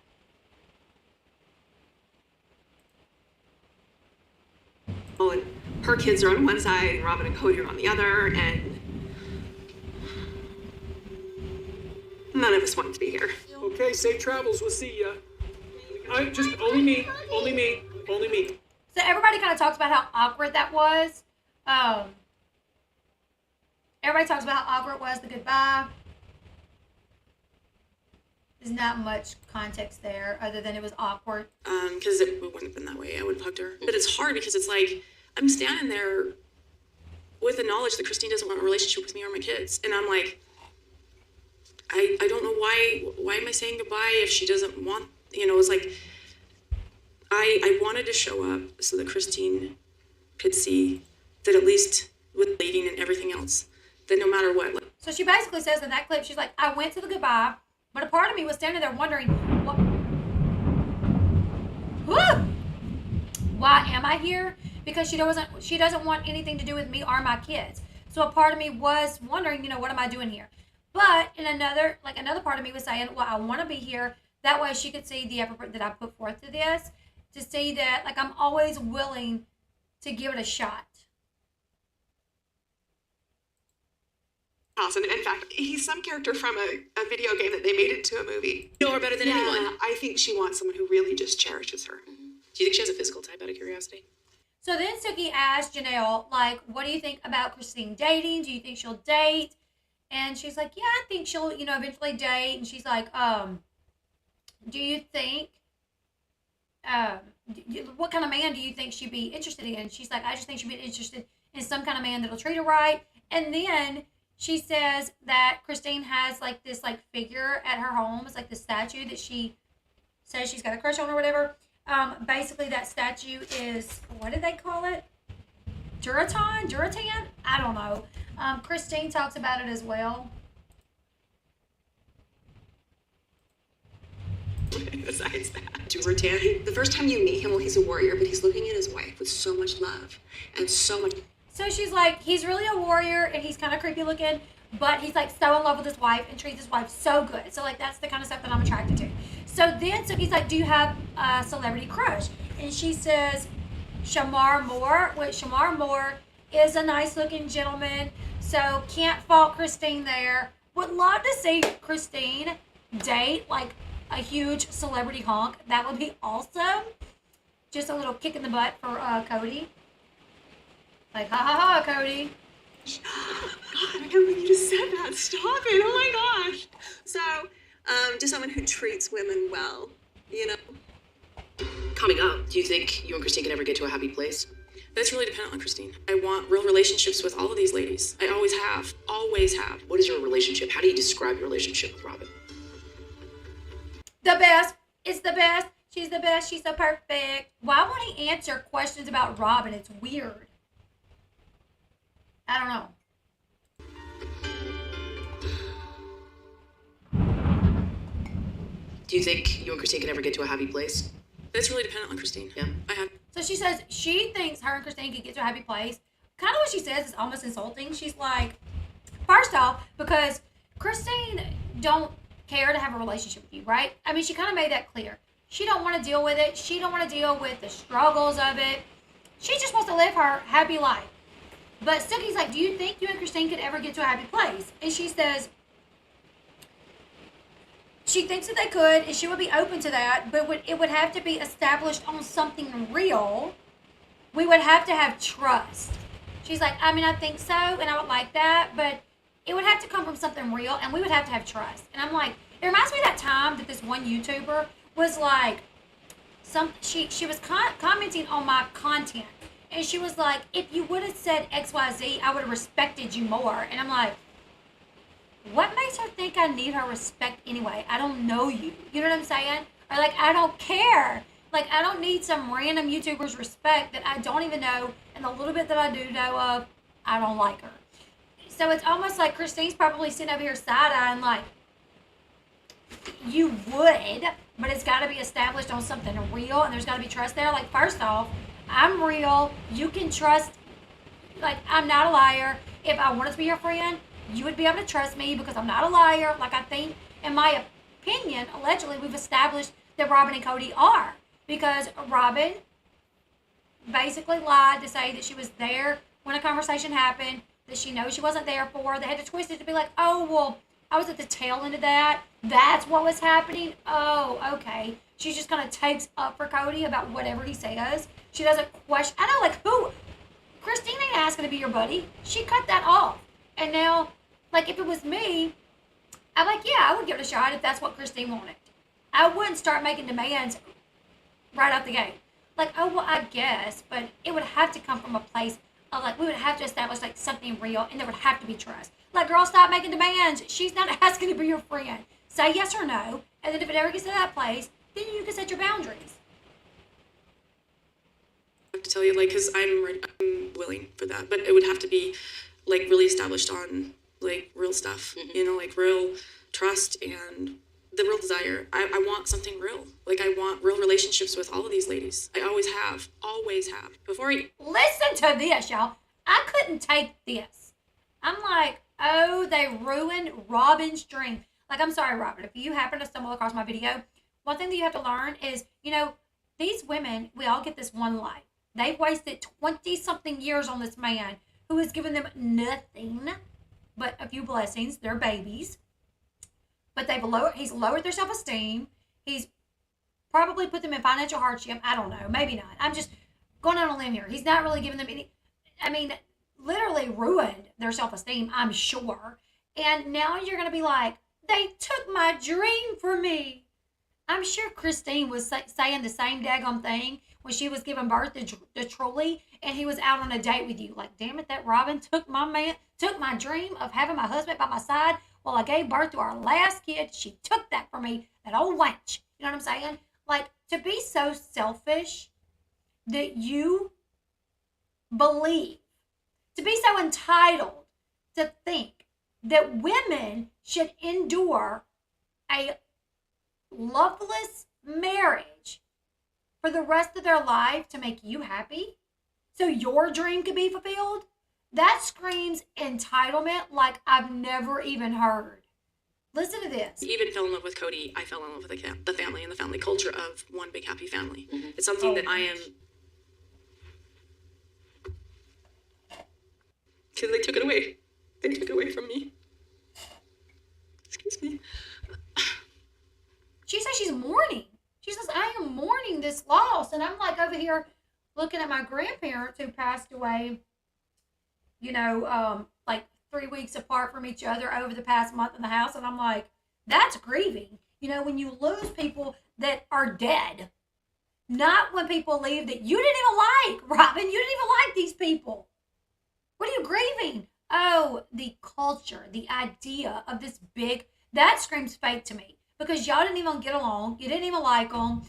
S3: And her kids are on one side and Robin and Kody are on the other, and none of us wanted to be here.
S2: Okay, safe travels. We'll see ya. Only me.
S1: So everybody kind of talks about how awkward that was. Everybody talks about how awkward it was, the goodbye. There's not much context there other than it was awkward.
S3: Because it wouldn't have been that way. I would have hugged her. But it's hard because it's like, I'm standing there with the knowledge that Christine doesn't want a relationship with me or my kids. And I'm like, I don't know why am I saying goodbye if she doesn't want, it's like, I wanted to show up so that Christine could see that at least with dating and everything else, that no matter what.
S1: So she basically says in that clip, she's like, "I went to the goodbye, but a part of me was standing there wondering, why am I here? Because she doesn't want anything to do with me or my kids. So a part of me was wondering, what am I doing here? But in another part of me was saying, well, I want to be here. That way she could see the effort that I put forth to this, to see that, I'm always willing to give it a shot.
S6: Awesome. In fact, he's some character from a video game that they made into a movie.
S4: You know her better than anyone.
S6: I think she wants someone who really just cherishes her.
S4: Do you think she has a physical type, out of curiosity?
S1: So then Suki asked Janelle, like, what do you think about Christine dating? Do you think she'll date? And she's like, yeah, I think she'll, eventually date. And she's like, do you think, what kind of man do you think she'd be interested in? She's like, I just think she'd be interested in some kind of man that'll treat her right. And then she says that Christine has like this like figure at her home. It's like the statue that she says she's got a crush on or whatever. Basically that statue is, what did they call it? Duratan? I don't know. Christine talks about it as well.
S6: Besides that, Duratan, the first time you meet him, well, he's a warrior, but he's looking at his wife with so much love and so much.
S1: So she's like, he's really a warrior and he's kind of creepy looking, but he's like so in love with his wife and treats his wife so good. So like that's the kind of stuff that I'm attracted to. So then Suki's like, do you have a celebrity crush? And she says, Shamar Moore. Which Shamar Moore is a nice looking gentleman. So can't fault Christine there. Would love to see Christine date like a huge celebrity hunk. That would be awesome. Just a little kick in the butt for Kody. Like, ha ha ha, Kody.
S6: God, I can't believe you just said that. Stop it. Oh my gosh. So, just someone who treats women well,
S4: Coming up, do you think you and Christine can ever get to a happy place?
S6: That's really dependent on Christine. I want real relationships with all of these ladies. I always have. Always have.
S4: What is your relationship? How do you describe your relationship with Robin?
S1: The best. It's the best. She's the best. She's so perfect. Why won't he answer questions about Robin? It's weird. I don't know.
S4: Do you think you and Christine can ever get to a happy place?
S6: That's really dependent on Christine.
S4: Yeah.
S6: I have.
S1: So she says she thinks her and Christine could get to a happy place. Kind of what she says is almost insulting. She's like, first off, because Christine don't care to have a relationship with you, right? I mean, she kind of made that clear. She don't want to deal with it. She don't want to deal with the struggles of it. She just wants to live her happy life. But Suki's like, do you think you and Christine could ever get to a happy place? And she says she thinks that they could, and she would be open to that, but it would have to be established on something real. We would have to have trust. She's like, I mean, I think so, and I would like that, but it would have to come from something real, and we would have to have trust. And I'm like, it reminds me of that time that this one YouTuber was like, she was commenting on my content, and she was like, if you would have said XYZ, I would have respected you more. And I'm like, what makes her think I need her respect anyway? I don't know you. You know what I'm saying? Or like, I don't care. Like, I don't need some random YouTuber's respect that I don't even know, and the little bit that I do know of, I don't like her. So it's almost like Christine's probably sitting over here side-eyeing like, you would, but it's got to be established on something real, and there's got to be trust there. Like, first off, I'm real. You can trust, like, I'm not a liar. If I wanted to be your friend, you would be able to trust me because I'm not a liar. Like, I think, in my opinion, allegedly, we've established that Robin and Kody are. Because Robin basically lied to say that she was there when a conversation happened, that she knows she wasn't there for. They had to twist it to be like, oh, well, I was at the tail end of that. That's what was happening. Oh, okay. She just kind of takes up for Kody about whatever he says. She doesn't question. I know, like, who? Christine ain't asking to be your buddy. She cut that off. And now, like, if it was me, I'm like, yeah, I would give it a shot if that's what Christine wanted. I wouldn't start making demands right out the gate. Like, oh, well, I guess, but it would have to come from a place of, like, we would have to establish, like, something real, and there would have to be trust. Like, girl, stop making demands. She's not asking to be your friend. Say yes or no, and then if it ever gets to that place, then you can set your boundaries.
S6: I have to tell you, like, because I'm willing for that, but it would have to be, like, really established on, like, real stuff, like, real trust and the real desire. I want something real. Like, I want real relationships with all of these ladies. I always have. Always have. Before you...
S1: Listen to this, y'all. I couldn't take this. I'm like, oh, they ruined Robin's dream. Like, I'm sorry, Robin. If you happen to stumble across my video, one thing that you have to learn is, these women, we all get this one life. They've wasted 20-something years on this man who has given them nothing but a few blessings. They're babies. But he's lowered their self-esteem. He's probably put them in financial hardship. I don't know. Maybe not. I'm just going on a limb here. He's not really giving them any, literally ruined their self-esteem, I'm sure. And now you're going to be like, they took my dream from me. I'm sure Christine was saying the same daggone thing when she was giving birth to Truly, and he was out on a date with you. Like, damn it, that Robin took my dream of having my husband by my side while I gave birth to our last kid. She took that from me, that old wench. You know what I'm saying? Like, to be so selfish that you believe, to be so entitled to think that women should endure a loveless marriage for the rest of their life to make you happy so your dream could be fulfilled, that screams entitlement like I've never even heard. Listen to this.
S6: He even fell in love with Kody. I fell in love with the family and the family culture of one big happy family. It's something that I am... Because they took it away. They took it away from me. Excuse me.
S1: She says she's mourning. She says, I am mourning this loss. And I'm like over here looking at my grandparents who passed away, like 3 weeks apart from each other over the past month in the house. And I'm like, that's grieving. When you lose people that are dead. Not when people leave that you didn't even like, Robin. You didn't even like these people. What are you grieving? Oh, the culture, the idea of this big, that screams fake to me. Because y'all didn't even get along. You didn't even like them.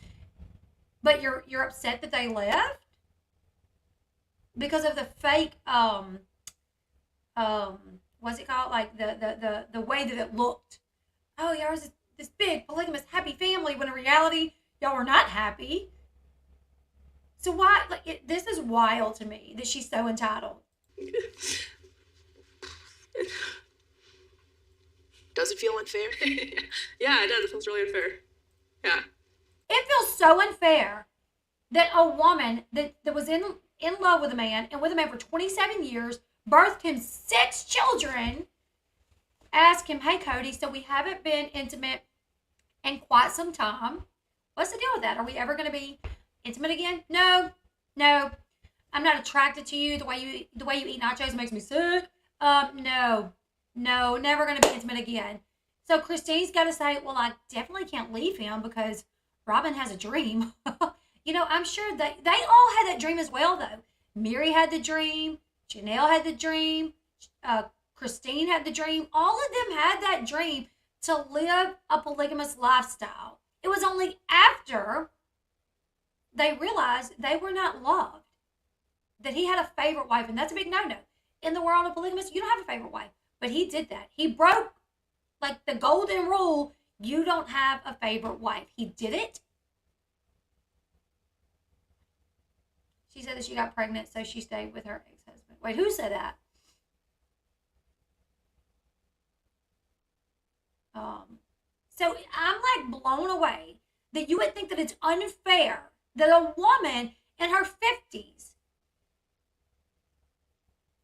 S1: But you're upset that they left? Because of the fake, what's it called? Like the way that it looked. Oh, y'all was this big, polygamous, happy family when in reality, y'all were not happy. So why, this is wild to me that she's so entitled.
S6: Does it feel unfair? Yeah, it does. It feels really unfair. Yeah.
S1: It feels so unfair that a woman that was in love with a man and with a man for 27 years, birthed him 6 children, ask him, hey, Kody, so we haven't been intimate in quite some time. What's the deal with that? Are we ever going to be intimate again? No. I'm not attracted to you. The way you eat nachos makes me sick. No, never going to be intimate again. So Christine's got to say, well, I definitely can't leave him because Robin has a dream. I'm sure they all had that dream as well, though. Mary had the dream. Janelle had the dream. Christine had the dream. All of them had that dream to live a polygamous lifestyle. It was only after they realized they were not loved that he had a favorite wife, and that's a big no-no. In the world of polygamous, you don't have a favorite wife. But he did that. He broke, the golden rule, you don't have a favorite wife. He did it. She said that she got pregnant, so she stayed with her ex-husband. Wait, who said that? So I'm, blown away that you would think that it's unfair that a woman in her 50s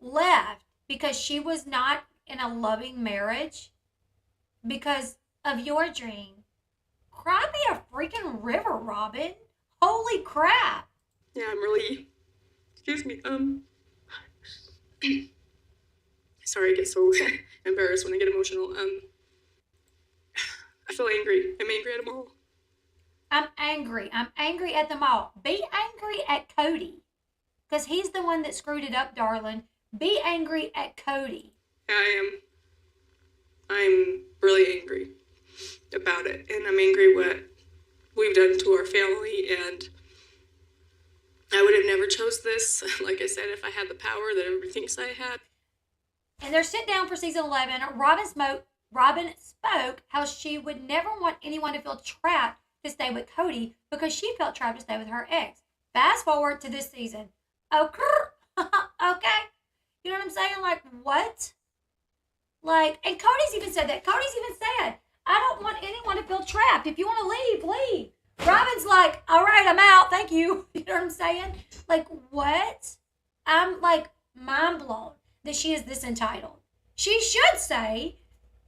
S1: left because she was not in a loving marriage because of your dream. Cry me a freaking river, Robin. Holy crap.
S6: Yeah, I'm really... Excuse me, Sorry, I get so embarrassed when I get emotional. I feel angry. I'm angry at them all.
S1: I'm angry. I'm angry at them all. Be angry at Kody. Because he's the one that screwed it up, darling. Be angry at Kody.
S6: Yeah, I am. I'm really angry about it. And I'm angry what we've done to our family. And I would have never chose this, like I said, if I had the power that everybody thinks I had.
S1: And they're sit down for season 11. Robin spoke how she would never want anyone to feel trapped to stay with Kody because she felt trapped to stay with her ex. Fast forward to this season. Okay. You know what I'm saying? What? And Cody's even said that. Cody's even said, I don't want anyone to feel trapped. If you want to leave, leave. Robin's like, all right, I'm out. Thank you. You know what I'm saying? Like, what? I'm like mind blown that she is this entitled. She should say,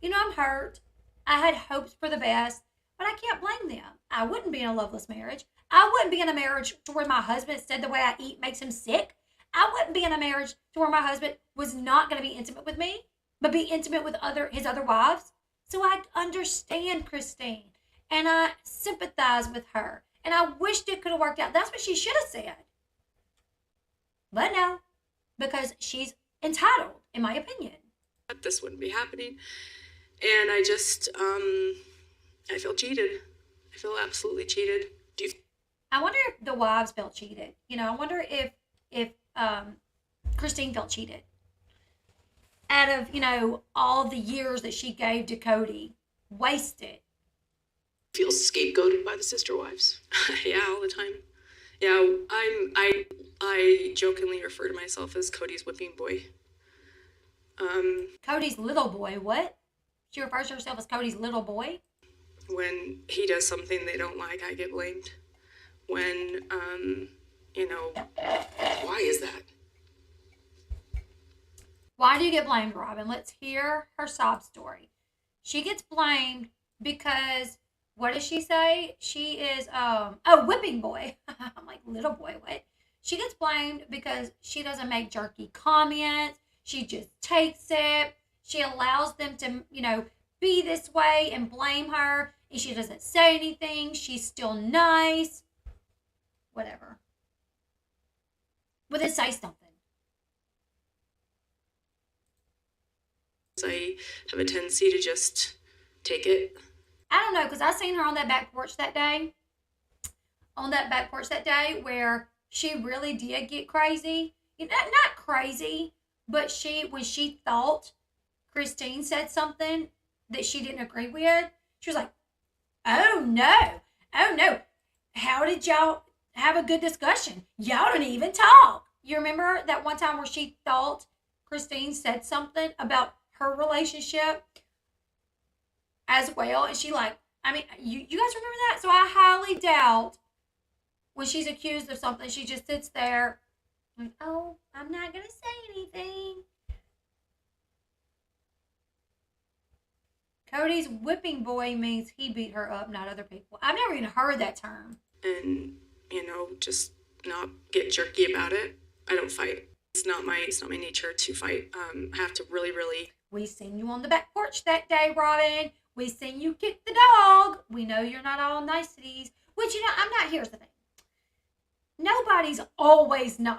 S1: I'm hurt. I had hopes for the best, but I can't blame them. I wouldn't be in a loveless marriage. I wouldn't be in a marriage to where my husband said the way I eat makes him sick. I wouldn't be in a marriage to where my husband was not going to be intimate with me, but be intimate with his other wives. So I understand Christine, and I sympathize with her, and I wished it could have worked out. That's what she should have said. But no, because she's entitled, in my opinion.
S6: This wouldn't be happening. And I just, I feel cheated. I feel absolutely cheated.
S1: I wonder if the wives felt cheated. I wonder if Christine felt cheated. Out of, all the years that she gave to Kody, wasted.
S6: Feels scapegoated by the sister wives. Yeah, all the time. Yeah, I jokingly refer to myself as Cody's whipping boy.
S1: Cody's little boy, what? She refers to herself as Cody's little boy?
S6: When he does something they don't like, I get blamed. When,
S2: Why is that?
S1: Why do you get blamed, Robin? Let's hear her sob story. She gets blamed because, what does she say? She is, whipping boy. I'm like, little boy, what? She gets blamed because she doesn't make jerky comments. She just takes it. She allows them to, be this way and blame her. And she doesn't say anything. She's still nice. Whatever. But then say something.
S6: I have a tendency to just take it.
S1: I don't know, because I seen her on that back porch that day. On that back porch that day where she really did get crazy. Not crazy, but when she thought Christine said something that she didn't agree with, she was like, oh no, how did y'all have a good discussion? Y'all didn't even talk. You remember that one time where she thought Christine said something about her relationship as well, and she you guys remember that? So I highly doubt when she's accused of something, she just sits there and, oh, I'm not gonna say anything. Cody's whipping boy means he beat her up, not other people. I've never even heard that term.
S6: And, just not get jerky about it. I don't fight. It's not my nature to fight. I have to really, really.
S1: We seen you on the back porch that day, Robin. We seen you kick the dog. We know you're not all niceties. Which, here's the thing. Nobody's always nice.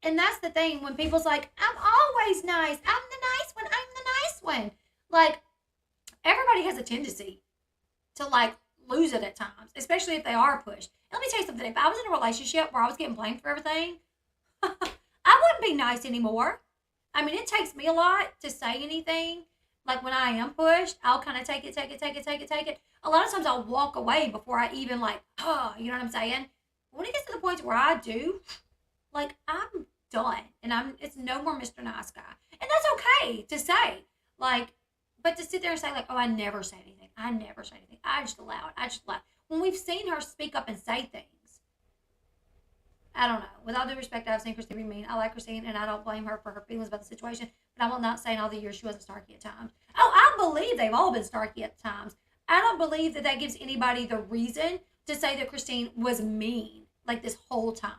S1: And that's the thing when people's like, I'm always nice. I'm the nice one. I'm the nice one. Like, everybody has a tendency to, lose it at times, especially if they are pushed. And let me tell you something. If I was in a relationship where I was getting blamed for everything, I wouldn't be nice anymore. It takes me a lot to say anything. Like, when I am pushed, I'll kind of take it. A lot of times I'll walk away before I even, you know what I'm saying? When it gets to the point where I do, I'm done. And it's no more Mr. Nice Guy. And that's okay to say. But to sit there and say, oh, I never say anything. I just allow it. When we've seen her speak up and say things. I don't know. With all due respect, I've seen Christine be mean. I like Christine, and I don't blame her for her feelings about the situation. But I will not say in all the years she wasn't snarky at times. Oh, I believe they've all been snarky at times. I don't believe that gives anybody the reason to say that Christine was mean, this whole time.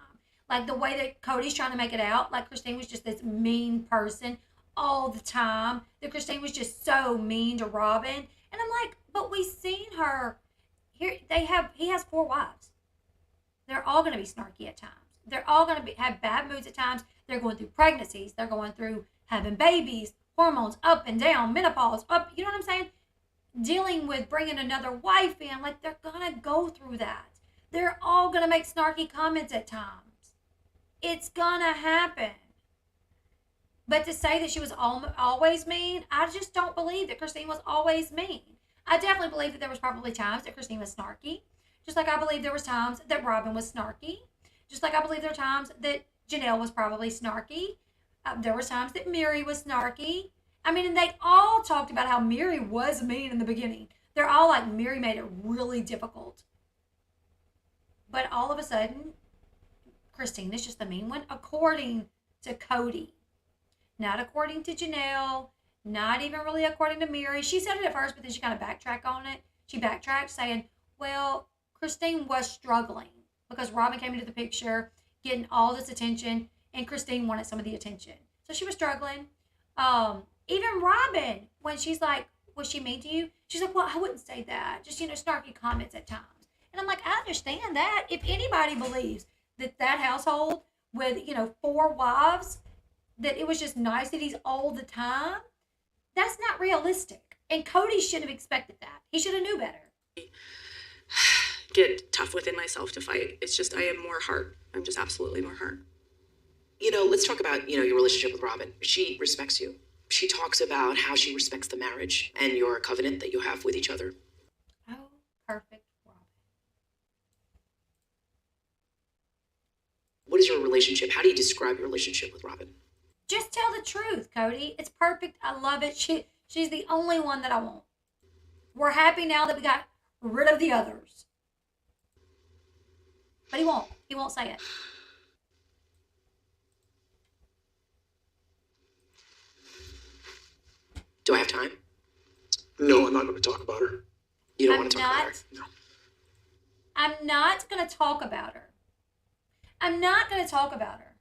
S1: The way that Kody's trying to make it out, Christine was just this mean person all the time. That Christine was just so mean to Robin. And I'm like, but we've seen her. Here, he has 4 wives. They're all going to be snarky at times. They're all going to have bad moods at times. They're going through pregnancies. They're going through having babies, hormones up and down, menopause up. You know what I'm saying? Dealing with bringing another wife in. They're going to go through that. They're all going to make snarky comments at times. It's going to happen. But to say that she was always mean, I just don't believe that Christine was always mean. I definitely believe that there was probably times that Christine was snarky. Just like I believe there was times that Robin was snarky. Just like I believe there were times that Janelle was probably snarky. There were times that Mary was snarky. And they all talked about how Mary was mean in the beginning. They're all like, Mary made it really difficult But all of a sudden, Christine is just the mean one, according to Kody. Not according to Janelle, not even really according to Mary. She said it at first, but then she kind of backtracked on it. She backtracked saying, well, Christine was struggling because Robin came into the picture, getting all this attention, and Christine wanted some of the attention. So she was struggling. Even Robin, when she's like, was she mean to you? She's like, well, I wouldn't say that. Just, snarky comments at times. And I'm like, I understand that. If anybody believes that household with, 4 wives, that it was just niceties all the time, that's not realistic. And Kody shouldn't have expected that. He should have knew better.
S6: Get tough within myself to fight. It's just, I am more heart. I'm just absolutely more heart.
S4: Let's talk about, your relationship with Robin. She respects you. She talks about how she respects the marriage and your covenant that you have with each other.
S1: Oh, perfect Robin.
S4: What is your relationship? How do you describe your relationship with Robin?
S1: Just tell the truth, Kody. It's perfect. I love it. She's the only one that I want. We're happy now that we got rid of the others. But he won't. He won't say it.
S4: Do I have time?
S2: No, I'm not going to talk about her.
S4: You don't want to talk about her?
S2: No.
S1: I'm not going to talk about her. I'm not going to talk about her.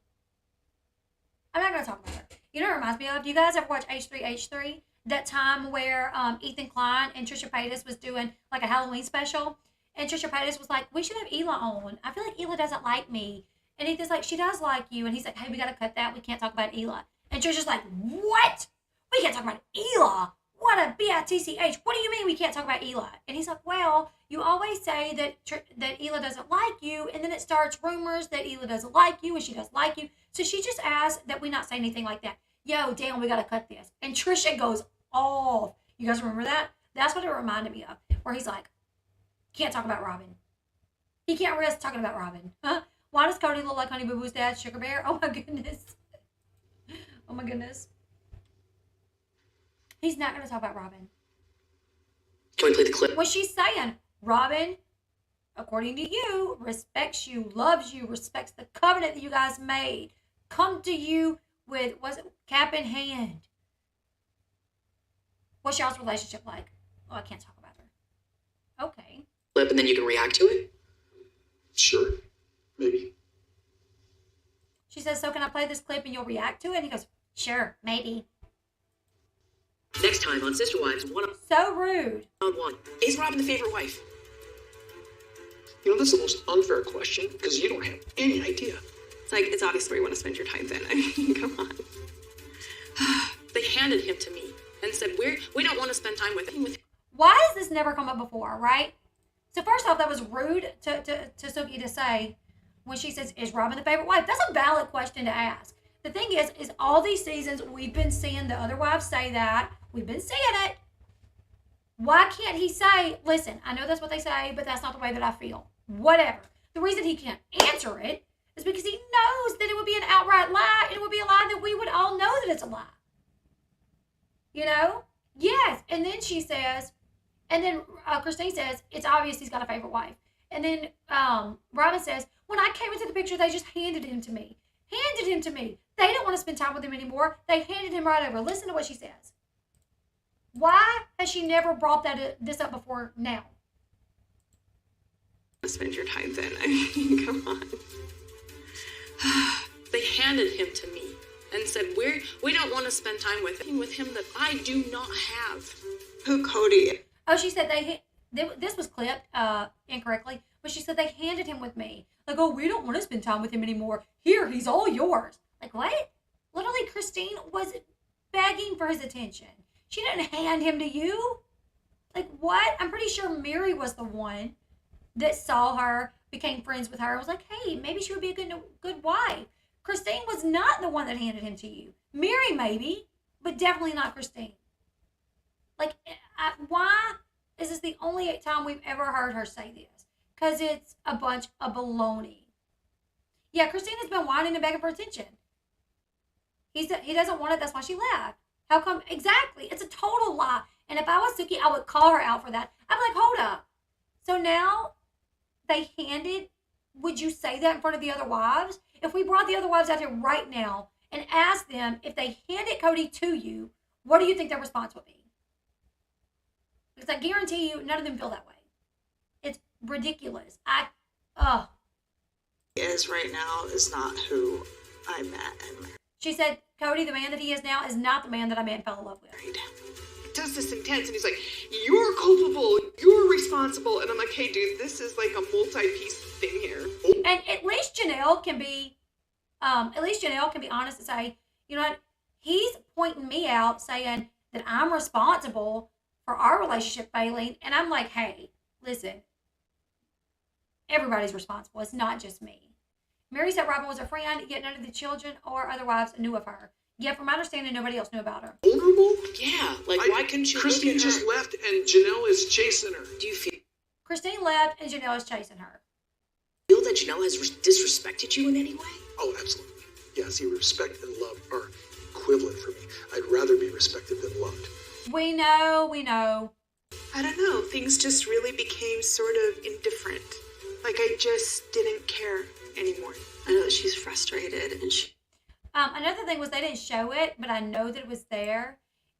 S1: I'm not going to talk about her. You know what it reminds me of? Do you guys ever watch H3H3? That time where Ethan Klein and Trisha Paytas was doing like a Halloween special. And Trisha Paytas was like, we should have Ela on. I feel like Ela doesn't like me. And Ethan's like, she does like you. And he's like, hey, we got to cut that. We can't talk about Ela. And Trisha's like, what? We can't talk about Ela. What a bitch. What do you mean we can't talk about Ela? And he's like, well, you always say that Ela doesn't like you. And then it starts rumors that Ela doesn't like you and she does like you. So she just asked that we not say anything like that. Yo, damn, we got to cut this. And Trisha goes off. You guys remember that? That's what it reminded me of. Where he's like, can't talk about Robin. He can't risk talking about Robin. Huh? Why does Kody look like Honey Boo Boo's dad, Sugar Bear? Oh my goodness. Oh my goodness. He's not going to talk about Robin.
S4: Can we play the clip?
S1: What she's saying, Robin, according to you, respects you, loves you, respects the covenant that you guys made. Come to you with, was it cap in hand? What's y'all's relationship like? Oh, I can't talk about her. Okay.
S4: Clip and then you can react to it?
S2: Sure. Maybe.
S1: She says, so can I play this clip and you'll react to it? And he goes, sure, maybe.
S4: Next time on Sister Wives,
S1: So rude.
S4: one-on-one. Is Robin the favorite wife?
S2: That's the most unfair question because you don't have any idea.
S6: It's like, it's obvious where you want to spend your time then. I mean, come on. They handed him to me and said, we don't want to spend time with him.
S1: Why has this never come up before, right? So first off, that was rude to Suki to say when she says, is Robin the favorite wife? That's a valid question to ask. The thing is all these seasons we've been seeing the other wives say that. We've been seeing it. Why can't he say, listen, I know that's what they say, but that's not the way that I feel. Whatever. The reason he can't answer it is because he knows that it would be an outright lie, and it would be a lie that we would all know that it's a lie. Yes. And then she says, and then Christine says, it's obvious he's got a favorite wife. And then Robin says, when I came into the picture, they just handed him to me. They don't want to spend time with him anymore. They handed him right over. Listen to what she says. Why has she never brought this up before now?
S6: Spend your time then. I mean, come on. They handed him to me and said, we don't want to spend time with him that I do not have.
S5: Who, Kody?
S1: Oh, she said this was clipped incorrectly, but she said they handed him with me. Like, oh, we don't want to spend time with him anymore. Here, he's all yours. Like, what? Literally, Christine was begging for his attention. She didn't hand him to you. Like, what? I'm pretty sure Mary was the one that saw her, became friends with her, and was like, hey, maybe she would be a good wife. Christine was not the one that handed him to you. Mary, maybe, but definitely not Christine. Like, why is this the only time we've ever heard her say this? Because it's a bunch of baloney. Yeah, Christine has been whining and begging for attention. He doesn't want it, that's why she left. How come? Exactly. It's a total lie. And if I was Suki, I would call her out for that. I'd be like, hold up. So now they handed would you say that in front of the other wives? If we brought the other wives out here right now and asked them if they handed Kody to you, what do you think their response would be? Because I guarantee you, none of them feel that way. It's ridiculous.
S7: Is right now is not who I met and married.
S1: She said, Kody, the man that he is now, is not the man that I met and fell in love with.
S8: Does this intense, and he's like, you're culpable, you're responsible, and I'm like, hey dude, this is like a multi-piece thing here.
S1: And at least Janelle can be honest and say, you know what, he's pointing me out saying that I'm responsible for our relationship failing, and I'm like, hey, listen, everybody's responsible, it's not just me. Mary said Robin was a friend, yet none of the children or other wives knew of her. Yet, from my understanding, nobody else knew about her.
S2: Vulnerable?
S4: Yeah, like why couldn't you
S2: Christine
S4: look at
S2: just
S4: her?
S2: left and Janelle is chasing her.
S4: Do you feel
S1: Christine left and Janelle is chasing her.
S4: that Janelle has disrespected you in any way?
S2: Oh, absolutely. Yeah, see, respect and love are equivalent for me. I'd rather be respected than loved.
S1: We know.
S7: I don't know. Things just really became sort of indifferent. Like I just didn't care anymore.
S3: I know that she's frustrated and
S1: Another thing was they didn't show it, but I know that it was there,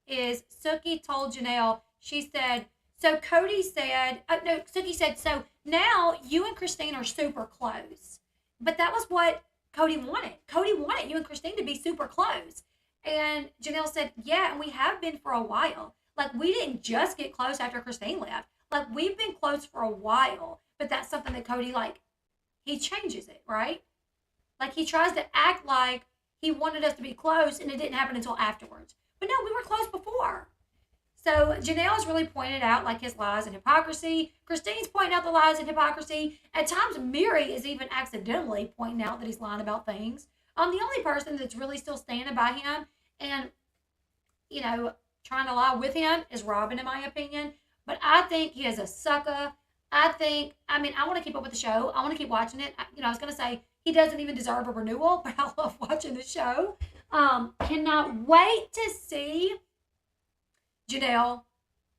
S1: is Sookie told Janelle, she said, so Kody said, Sookie said, so now you and Christine are super close. But that was what Kody wanted. Kody wanted you and Christine to be super close. And Janelle said, yeah, and we have been for a while. Like, we didn't just get close after Christine left. Like, we've been close for a while. But that's something that Kody, like, he changes it, right? Like, he tries to act like he wanted us to be close, and it didn't happen until afterwards. But no, we were close before. So Janelle has really pointed out, like, his lies and hypocrisy. Christine's pointing out the lies and hypocrisy. At times, Mary is even accidentally pointing out that he's lying about things. The only person that's really still standing by him and, you know, trying to lie with him is Robin, in my opinion. But I think he is a sucker. I want to keep up with the show. I want to keep watching it. I was going to say he doesn't even deserve a renewal, but I love watching the show. Cannot wait to see Janelle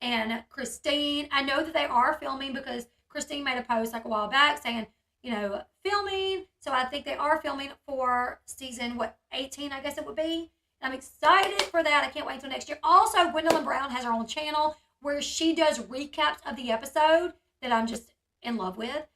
S1: and Christine. I know that they are filming because Christine made a post like a while back saying, filming. So I think they are filming for season, 18, I guess it would be. I'm excited for that. I can't wait until next year. Also, Gwendolyn Brown has her own channel where she does recaps of the episode that I'm just in love with.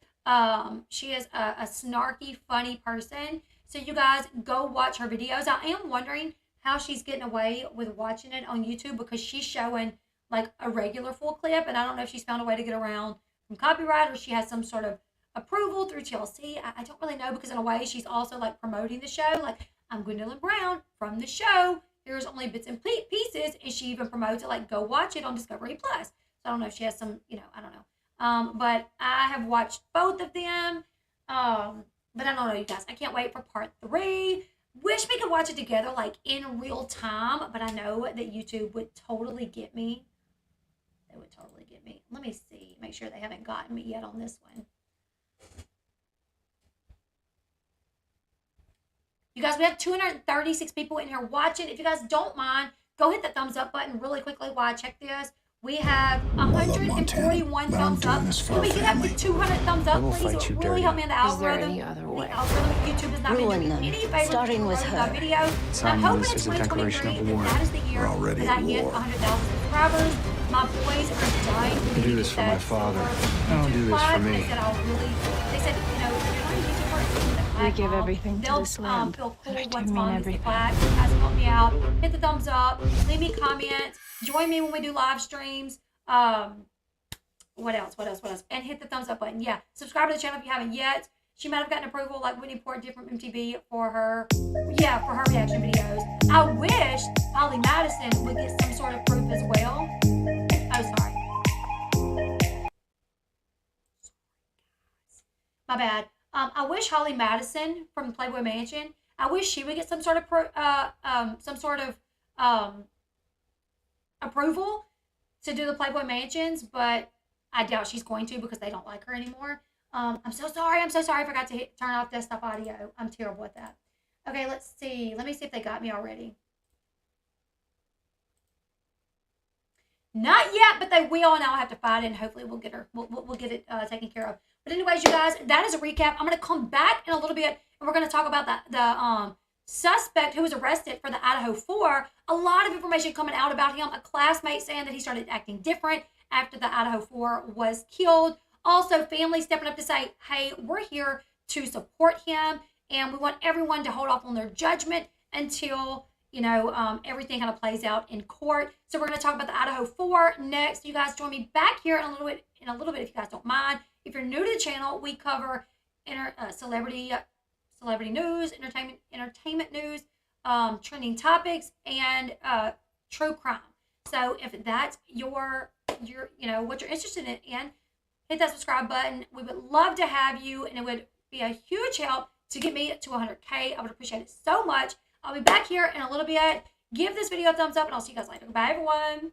S1: She is a snarky, funny person. So you guys go watch her videos. I am wondering how she's getting away with watching it on YouTube because she's showing like a regular full clip. And I don't know if she's found a way to get around from copyright or she has some sort of approval through TLC. I don't really know because in a way she's also like promoting the show. Like, I'm Gwendolyn Brown from the show. Here's only bits and pieces. And she even promotes it like, go watch it on Discovery Plus. So I don't know if she has some, I don't know. But I have watched both of them. But I don't know, you guys. I can't wait for part 3. Wish we could watch it together, like in real time. But I know that YouTube would totally get me. They would totally get me. Let me see. Make sure they haven't gotten me yet on this one. You guys, we have 236 people in here watching. If you guys don't mind, go hit the thumbs up button really quickly while I check this. We have 141 thumbs up. Can we get up to 200 thumbs up, please? It would really help me in the algorithm.
S5: any other way?
S1: The algorithm of YouTube has not been
S5: Ruin
S1: doing
S5: them.
S1: any favors
S5: Starting with
S1: promoting my
S5: her.
S1: video. And I'm
S9: Signing
S1: hoping
S9: this
S1: in
S9: is a declaration
S1: 2023
S9: of war.
S1: that is the year
S9: We're already
S1: that I
S9: at
S1: hit
S9: war.
S1: 100,000 subscribers. My boys are dying for me
S9: I do
S1: to
S9: this
S1: get
S9: for my
S1: that
S9: father.
S1: silver
S9: I don't do this for
S1: plaque.
S9: me.
S1: They said they said, if you're not a YouTuber,
S5: We give everything to this land.
S1: Feel cool
S5: But I do
S1: once
S5: mean
S1: Mom gets the
S5: everything.
S1: plaque. You guys help me out. Hit the thumbs up. Leave me comments. Join me when we do live streams. What else? And hit the thumbs up button. Yeah. Subscribe to the channel if you haven't yet. She might have gotten approval like Whitney Port did from MTV for her reaction videos. I wish Holly Madison would get some sort of proof as well. Oh, sorry. My bad. I wish Holly Madison from Playboy Mansion, I wish she would get some sort of approval to do the Playboy Mansions, but I doubt she's going to because they don't like her anymore. I'm so sorry. I forgot to turn off desktop audio. I'm terrible at that. Okay, let's see. Let me see if they got me already. Not yet, but they will, and I'll have to fight it, and hopefully we'll get her. We'll get it taken care of. But But anyways, you guys, that is a recap. I'm going to come back in a little bit, and we're going to talk about the suspect who was arrested for the Idaho 4. A lot of information coming out about him. A classmate saying that he started acting different after the Idaho 4 was killed. Also, family stepping up to say, hey, we're here to support him, and we want everyone to hold off on their judgment until, you know, everything kind of plays out in court. So we're going to talk about the Idaho 4 next. You guys join me back here in a little bit if you guys don't mind. If you're new to the channel, we cover celebrity news, entertainment news, trending topics, and true crime. So if that's your what you're interested in, hit that subscribe button. We would love to have you, and it would be a huge help to get me to 100K. I would appreciate it so much. I'll be back here in a little bit. Give this video a thumbs up, and I'll see you guys later. Bye, everyone.